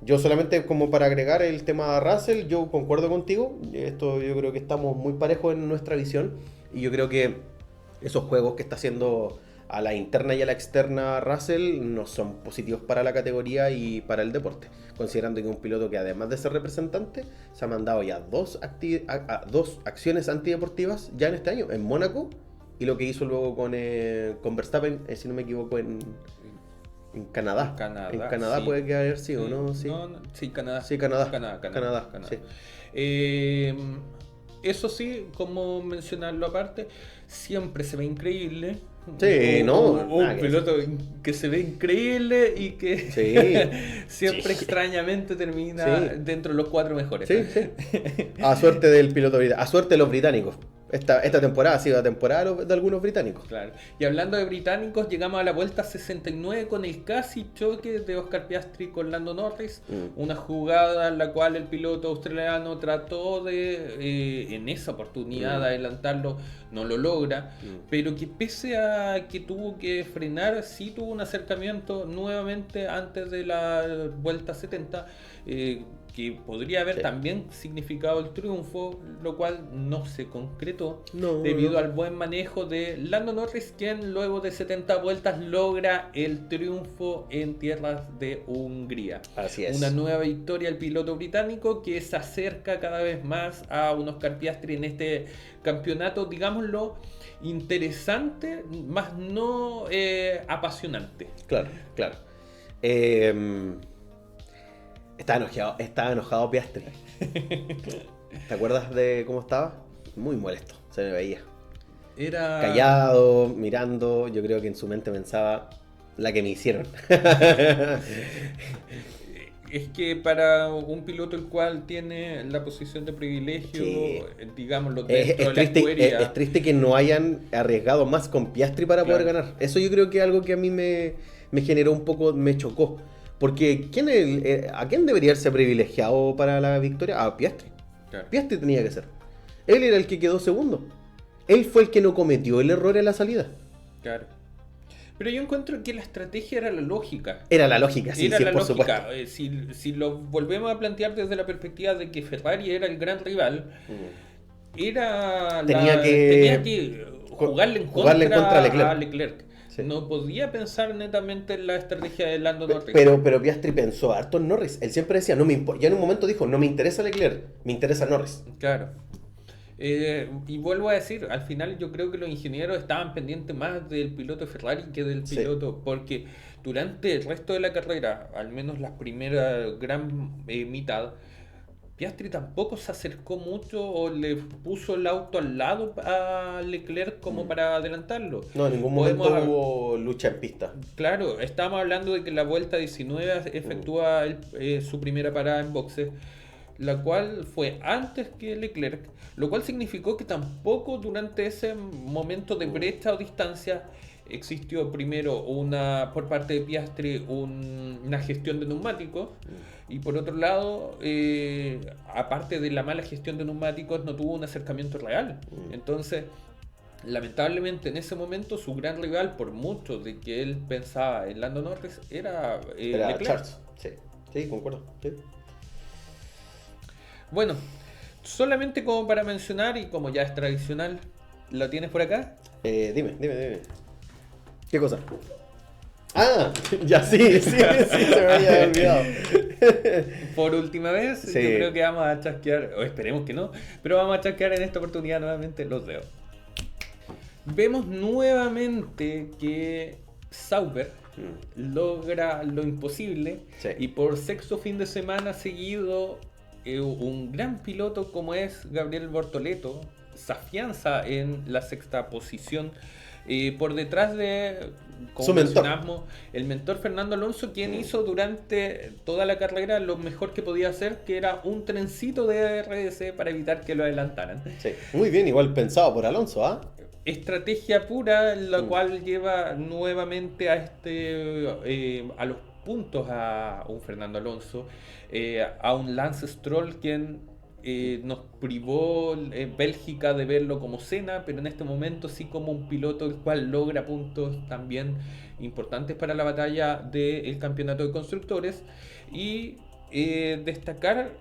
yo solamente como para agregar el tema de Russell, yo concuerdo contigo. Esto yo creo que estamos muy parejos en nuestra visión. Y yo creo que esos juegos que está haciendo a la interna y a la externa Russell no son positivos para la categoría y para el deporte. Considerando que un piloto que además de ser representante, se ha mandado ya dos acciones antideportivas ya en este año, en Mónaco, y lo que hizo luego con Verstappen, si no me equivoco, en Canadá. Canadá, En Canadá sí. puede que haber sido, ¿no? Sí. Sí, Canadá. Sí, Canadá. Canadá. Sí. Eso sí, como mencionarlo aparte, siempre se ve increíble. Sí, Un nada que piloto que se ve increíble y que Sí. siempre Sí. extrañamente termina Sí. dentro de los 4 mejores. Sí, sí. A suerte del piloto británico. A suerte de los británicos. Esta temporada ha sido la temporada de algunos británicos. Claro. Y hablando de británicos, llegamos a la vuelta 69 con el casi choque de Oscar Piastri con Lando Norris. Una jugada en la cual el piloto australiano trató de, en esa oportunidad, de adelantarlo, no lo logra. Pero que pese a que tuvo que frenar, sí tuvo un acercamiento nuevamente antes de la vuelta 70. Que podría haber también significado el triunfo, lo cual no se concretó debido al buen manejo de Lando Norris, quien luego de 70 vueltas logra el triunfo en tierras de Hungría. Así es. Una nueva victoria al piloto británico que se acerca cada vez más a un Oscar Piastri en este campeonato, digámoslo, interesante, más no apasionante. Claro, claro. Estaba enojado Piastri. ¿Te acuerdas de cómo estaba? Muy molesto, se me veía. Era Callado, mirando, yo creo que en su mente pensaba la que me hicieron. Es que para un piloto el cual tiene la posición de privilegio, Sí. digámoslo, Es dentro de la triste, escudería, es triste que no hayan arriesgado más con Piastri para Claro. poder ganar. Eso yo creo que es algo que a mí me generó un poco, me chocó. Porque ¿a quién debería ser privilegiado para la victoria? A Piastri. Claro. Piastri tenía que ser. Él era el que quedó segundo. Él fue el que no cometió el error en la salida. Claro. Pero yo encuentro que la estrategia era la lógica. Era la lógica, sí, Era sí, la por lógica. supuesto. Si lo volvemos a plantear desde la perspectiva de que Ferrari era el gran rival, Tenía tenía que que jugarle en contra a Leclerc. Sí. No podía pensar netamente en la estrategia de Lando Norris. Pero Piastri pensó harto en Norris. Él siempre decía, no me ya en un momento dijo, no me interesa Leclerc, me interesa Norris. Claro. Y vuelvo a decir, al final yo creo que los ingenieros estaban pendientes más del piloto de Ferrari que del piloto, porque durante el resto de la carrera, al menos la primera gran mitad, Piastri tampoco se acercó mucho o le puso el auto al lado a Leclerc como para adelantarlo. No, en ningún momento hubo lucha en pista. Claro, estábamos hablando de que la vuelta 19 efectúa su primera parada en boxes, la cual fue antes que Leclerc, lo cual significó que tampoco durante ese momento de brecha o distancia existió primero por parte de Piastri una gestión de neumáticos y por otro lado, aparte de la mala gestión de neumáticos, no tuvo un acercamiento real. Entonces, lamentablemente en ese momento su gran rival, por mucho de que él pensaba en Lando Norris, era Leclerc. Charles. Sí, concuerdo. Sí. Bueno, solamente como para mencionar y como ya es tradicional, ¿lo tienes por acá? Dime. ¿Qué cosa? Ah, ya sí, se me había olvidado. Por última vez, yo creo que vamos a chasquear, o esperemos que no, pero vamos a chasquear en esta oportunidad nuevamente los dedos. Vemos nuevamente que Sauber logra lo imposible y por sexto fin de semana seguido un gran piloto como es Gabriel Bortoleto se afianza en la sexta posición por detrás de, como mencionamos, el mentor Fernando Alonso, quien hizo durante toda la carrera lo mejor que podía hacer, que era un trencito de RS para evitar que lo adelantaran. Sí. Muy bien, igual pensado por Alonso, ¿ah? Estrategia pura, la cual lleva nuevamente a a los puntos a un Fernando Alonso, a un Lance Stroll, quien nos privó en Bélgica de verlo como Senna, pero en este momento sí como un piloto el cual logra puntos también importantes para la batalla del campeonato de constructores. Y destacar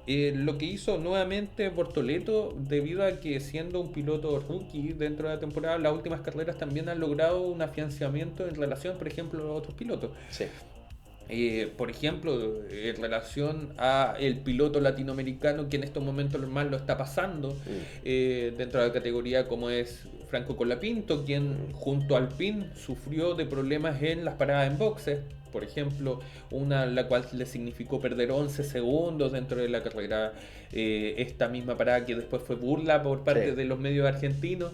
lo que hizo nuevamente Bortoleto, debido a que siendo un piloto rookie dentro de la temporada, las últimas carreras también han logrado un afianzamiento en relación, por ejemplo, a los otros pilotos. Sí. Por ejemplo, en relación a el piloto latinoamericano que en estos momentos más lo está pasando dentro de la categoría, como es Franco Colapinto, quien junto al Alpine sufrió de problemas en las paradas en boxes. Por ejemplo, la cual le significó perder 11 segundos dentro de la carrera. Esta misma parada que después fue burla por parte de los medios argentinos.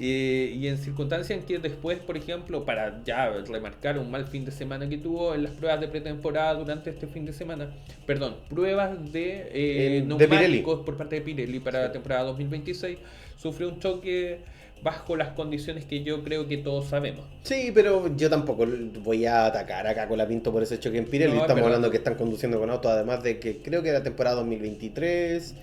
Y en circunstancias en que después, por ejemplo, para ya remarcar un mal fin de semana que tuvo en las pruebas de pretemporada durante este fin de semana, pruebas de neumáticos por parte de Pirelli para la temporada 2026, sufrió un choque bajo las condiciones que yo creo que todos sabemos. Sí, pero yo tampoco voy a atacar acá con la Pinto por ese choque en Pirelli. Estamos hablando que están conduciendo con auto, además de que creo que era temporada 2023.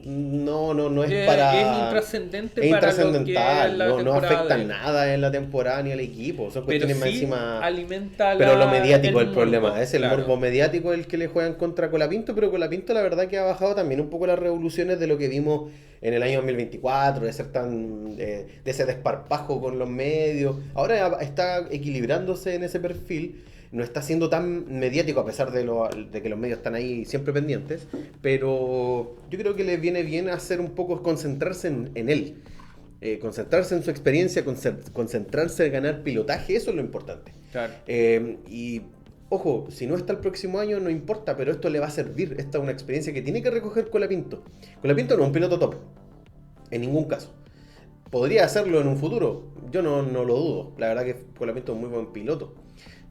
No es para... Es intrascendente es para intrascendental, lo que es no afecta nada en la temporada ni al equipo. Son cuestiones más encima... alimenta pero lo mediático es el problema. Morbo, es el morbo mediático el que le juegan contra Colapinto, pero Colapinto la verdad que ha bajado también un poco las revoluciones de lo que vimos en el año 2024, de ser tan de ese desparpajo con los medios. Ahora está equilibrándose en ese perfil. No está siendo tan mediático, a pesar de que los medios están ahí siempre pendientes, pero yo creo que le viene bien hacer un poco concentrarse en él, concentrarse en su experiencia, concentrarse en ganar pilotaje, eso es lo importante. Claro. Y ojo, si no está el próximo año no importa, pero esto le va a servir, esta es una experiencia que tiene que recoger Colapinto. Colapinto no es un piloto top, en ningún caso. ¿Podría hacerlo en un futuro? Yo no lo dudo, la verdad que Colapinto es un muy buen piloto.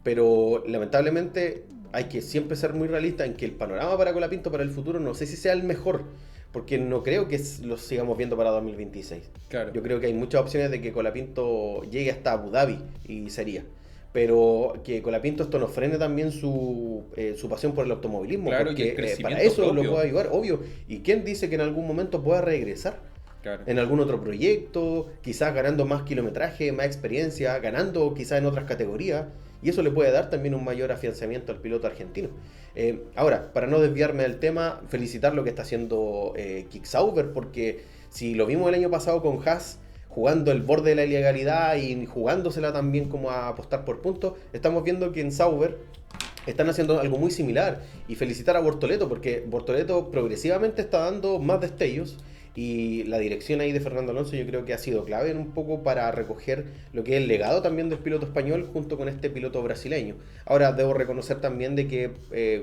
Pero lamentablemente hay que siempre ser muy realista en que el panorama para Colapinto para el futuro no sé si sea el mejor, porque no creo que lo sigamos viendo para 2026. Claro. Yo creo que hay muchas opciones de que Colapinto llegue hasta Abu Dhabi y sería. Pero que Colapinto esto nos frene también su pasión por el automovilismo, claro, porque para propio. eso lo puede ayudar, obvio. ¿Y quién dice que en algún momento pueda regresar? Claro. En algún otro proyecto, quizás ganando más kilometraje, más experiencia, ganando quizás en otras categorías, y eso le puede dar también un mayor afianzamiento al piloto argentino. Ahora, para no desviarme del tema, felicitar lo que está haciendo Kick Sauber, porque Si lo vimos el año pasado con Haas, jugando el borde de la ilegalidad y jugándosela también como a apostar por puntos, estamos viendo que en Sauber están haciendo algo muy similar. Y felicitar a Bortoleto, porque Bortoleto progresivamente está dando más destellos. Y la dirección ahí de Fernando Alonso yo creo que ha sido clave un poco para recoger lo que es el legado también del piloto español junto con este piloto brasileño. Ahora debo reconocer también de que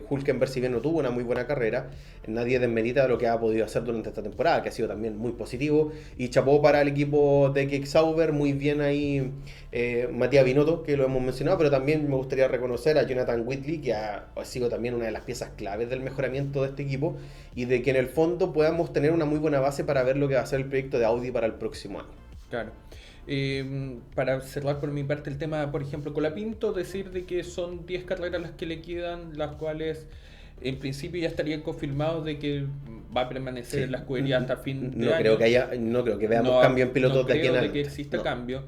Hülkenberg, si bien no tuvo una muy buena carrera, nadie desmerita lo que ha podido hacer durante esta temporada, que ha sido también muy positivo. Y chapó para el equipo de Keck Sauber, muy bien ahí Matías Binotto, que lo hemos mencionado, pero también me gustaría reconocer a Jonathan Whitley, que ha sido también una de las piezas claves del mejoramiento de este equipo y de que en el fondo podamos tener una muy buena base para ver lo que va a ser el proyecto de Audi para el próximo año. Claro. Para cerrar por mi parte el tema, por ejemplo, Colapinto, decir de que son 10 carreras las que le quedan, las cuales en principio ya estarían confirmados de que va a permanecer en la escudería hasta fin de año. No creo que veamos cambio en pilotos de aquí en adelante. Que exista cambio.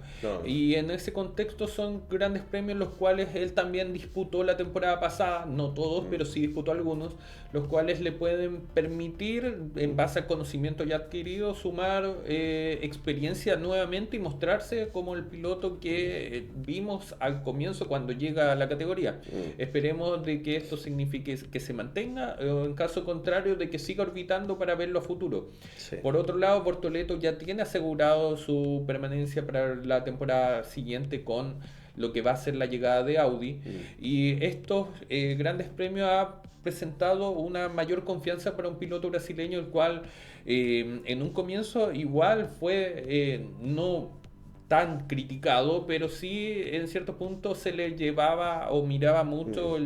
Y en ese contexto son grandes premios los cuales él también disputó la temporada pasada, no todos, pero sí disputó algunos, los cuales le pueden permitir, en base al conocimiento ya adquirido, sumar experiencia nuevamente y mostrarse como el piloto que vimos al comienzo cuando llega a la categoría. Esperemos de que esto signifique que se mantenga, o en caso contrario de que siga orbitando para verlo a futuro. Sí. Por otro lado, Bortoleto ya tiene asegurado su permanencia para la temporada siguiente con lo que va a ser la llegada de Audi, y estos grandes premios ha presentado una mayor confianza para un piloto brasileño, el cual en un comienzo igual fue no tan criticado, pero sí en cierto punto se le llevaba o miraba mucho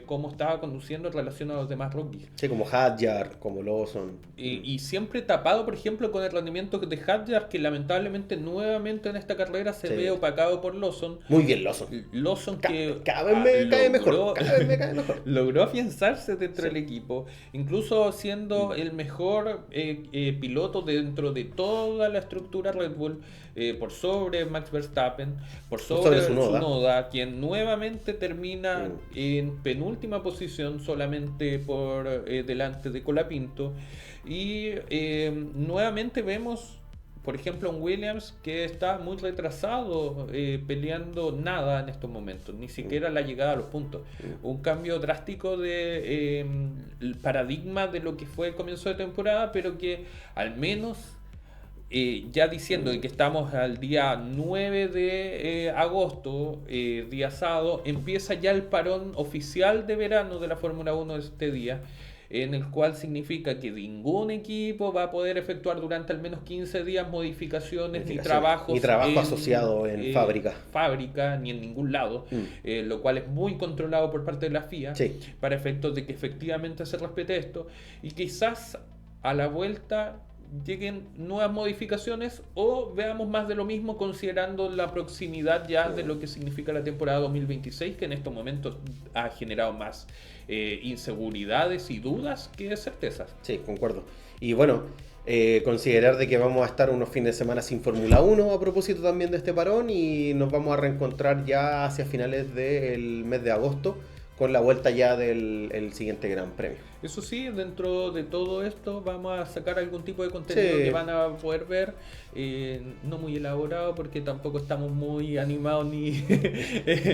cómo estaba conduciendo en relación a los demás rookies. Sí, como Hadjar, como Lawson. Y siempre tapado, por ejemplo, con el rendimiento de Hadjar, que lamentablemente nuevamente en esta carrera se ve opacado por Lawson. Muy bien Lawson. Lawson que cada vez me cae mejor. Logró afianzarse dentro del equipo, incluso siendo el mejor piloto dentro de toda la estructura Red Bull, por sobre Max Verstappen, por sobre Tsunoda, quien nuevamente termina en penúltima posición solamente por delante de Colapinto. Y nuevamente vemos, por ejemplo, un Williams que está muy retrasado, peleando nada en estos momentos, ni siquiera la llegada a los puntos. Un cambio drástico de el paradigma de lo que fue el comienzo de temporada, pero que al menos ya diciendo que estamos al día 9 de agosto, día sábado, empieza ya el parón oficial de verano de la Fórmula 1 este día, en el cual significa que ningún equipo va a poder efectuar durante al menos 15 días modificaciones ni trabajos. Ni trabajo asociado en fábrica, ni en ningún lado, lo cual es muy controlado por parte de la FIA, para efectos de que efectivamente se respete esto, y quizás a la vuelta lleguen nuevas modificaciones o veamos más de lo mismo, considerando la proximidad ya de lo que significa la temporada 2026, que en estos momentos ha generado más inseguridades y dudas que certezas. Sí, concuerdo. Y bueno, considerar de que vamos a estar unos fines de semana sin Fórmula 1 a propósito también de este parón, y nos vamos a reencontrar ya hacia finales del mes de agosto con la vuelta ya del siguiente Gran Premio. Eso sí, dentro de todo esto vamos a sacar algún tipo de contenido que van a poder ver, no muy elaborado porque tampoco estamos muy animados ni...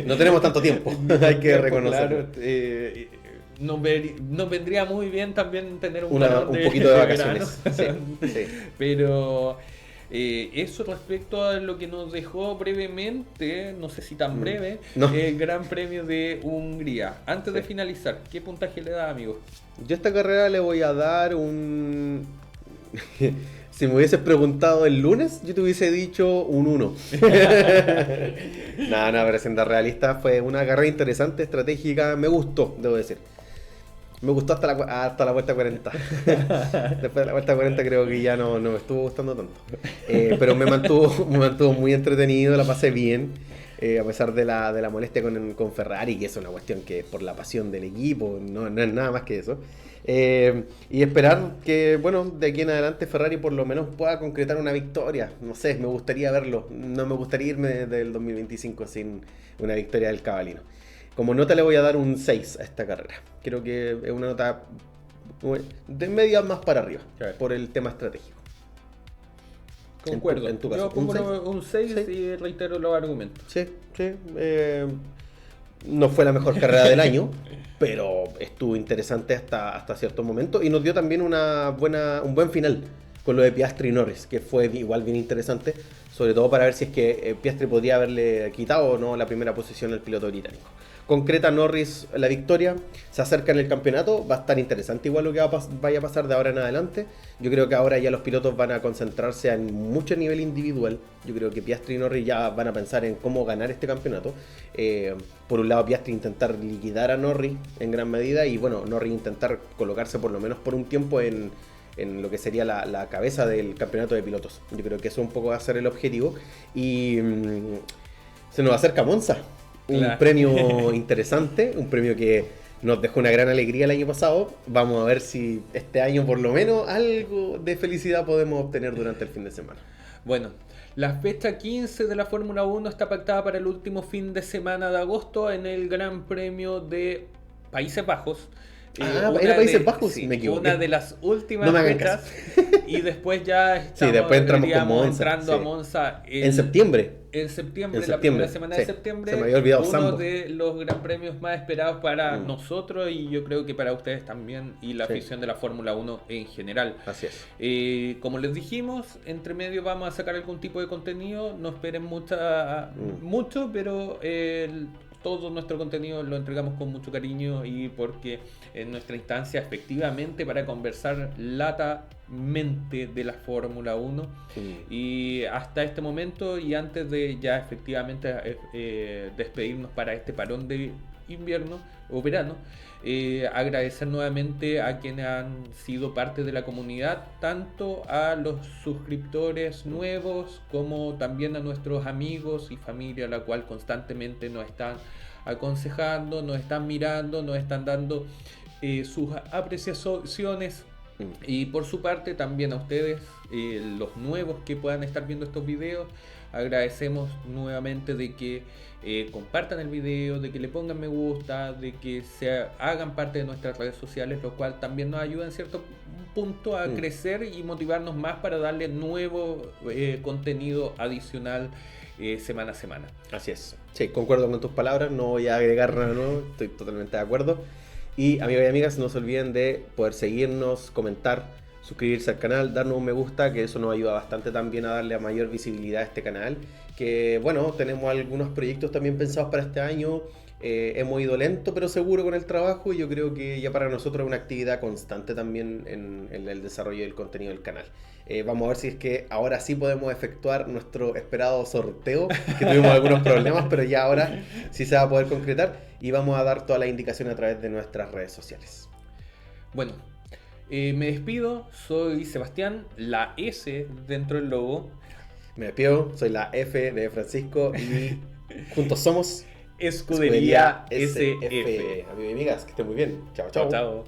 no tenemos tanto tiempo, hay que reconocerlo. Claro, nos vendría muy bien también tener un poquito de vacaciones. Sí. Pero... eso respecto a lo que nos dejó brevemente, no sé si tan breve, el Gran Premio de Hungría. Antes de finalizar, ¿qué puntaje le da, amigo? Yo a esta carrera le voy a dar un... Si me hubieses preguntado el lunes, yo te hubiese dicho un 1. No, pero siendo realista, fue una carrera interesante, estratégica, me gustó, debo decir. Me gustó hasta la vuelta 40. Después de la vuelta 40 creo que ya no me estuvo gustando tanto. Pero me mantuvo muy entretenido, la pasé bien. A pesar de la molestia con Ferrari, que es una cuestión que es por la pasión del equipo, no es nada más que eso. Y esperar que, bueno, de aquí en adelante Ferrari por lo menos pueda concretar una victoria. No sé, me gustaría verlo. No me gustaría irme del 2025 sin una victoria del cabalino. Como nota le voy a dar un 6 a esta carrera. Creo que es una nota de media más para arriba, por el tema estratégico. concuerdo. En tu caso, Yo pongo ¿un un 6 6? y reitero los argumentos. Sí, sí. No fue la mejor carrera del año, pero estuvo interesante hasta cierto momento y nos dio también un buen final con lo de Piastri y Norris, que fue igual bien interesante, sobre todo para ver si es que Piastri podría haberle quitado o no la primera posición al piloto británico. Concreta Norris la victoria, se acerca en el campeonato, va a estar interesante igual lo que vaya a pasar de ahora en adelante. Yo creo que ahora ya los pilotos van a concentrarse en mucho nivel individual. Yo creo que Piastri y Norris ya van a pensar en cómo ganar este campeonato. Por un lado Piastri intentar liquidar a Norris en gran medida y bueno, Norris intentar colocarse por lo menos por un tiempo en lo que sería la cabeza del campeonato de pilotos. Yo creo que eso un poco va a ser el objetivo y se nos acerca Monza. Un premio interesante, un premio que nos dejó una gran alegría el año pasado. Vamos a ver si este año por lo menos algo de felicidad podemos obtener durante el fin de semana. Bueno, la fecha 15 de la Fórmula 1 está pactada para el último fin de semana de agosto en el Gran Premio de Países Bajos. ¿Era Países Bajos? Sí, me equivoqué. una de las últimas fechas. Y después ya estamos, después entramos con Monza, entrando a Monza en septiembre. En septiembre, la primera semana de septiembre. Se me había olvidado uno Sambo. de los gran premios más esperados para nosotros y yo creo que para ustedes también y la afición de la Fórmula 1 en general. Así es. Como les dijimos, entre medio vamos a sacar algún tipo de contenido. No esperen mucho, pero todo nuestro contenido lo entregamos con mucho cariño y porque en nuestra instancia efectivamente para conversar latamente de la Fórmula 1 y hasta este momento y antes de ya efectivamente despedirnos para este parón de invierno o verano, agradecer nuevamente a quienes han sido parte de la comunidad, tanto a los suscriptores nuevos como también a nuestros amigos y familia, la cual constantemente nos están aconsejando, nos están mirando, nos están dando sus apreciaciones. Y por su parte también a ustedes, los nuevos que puedan estar viendo estos videos, agradecemos nuevamente de que compartan el video, de que le pongan me gusta, de que se hagan parte de nuestras redes sociales, lo cual también nos ayuda en cierto punto a crecer y motivarnos más para darle nuevo contenido adicional semana a semana. Así es. Sí, concuerdo con tus palabras, no voy a agregar nada nuevo, estoy totalmente de acuerdo. Y amigos y amigas, no se olviden de poder seguirnos, comentar, suscribirse al canal, darnos un me gusta, que eso nos ayuda bastante también a darle a mayor visibilidad a este canal. Que bueno, tenemos algunos proyectos también pensados para este año. Hemos ido lento pero seguro con el trabajo y yo creo que ya para nosotros es una actividad constante también en el desarrollo del contenido del canal. Vamos a ver si es que ahora sí podemos efectuar nuestro esperado sorteo, que tuvimos algunos problemas, pero ya ahora sí se va a poder concretar y vamos a dar todas las indicaciones a través de nuestras redes sociales. Bueno, me despido, soy Sebastián, la S dentro del logo. Me despido, soy la F de Francisco y juntos somos Escudería SF. Amigos y amigas, que estén muy bien. Chao, chao. Chao.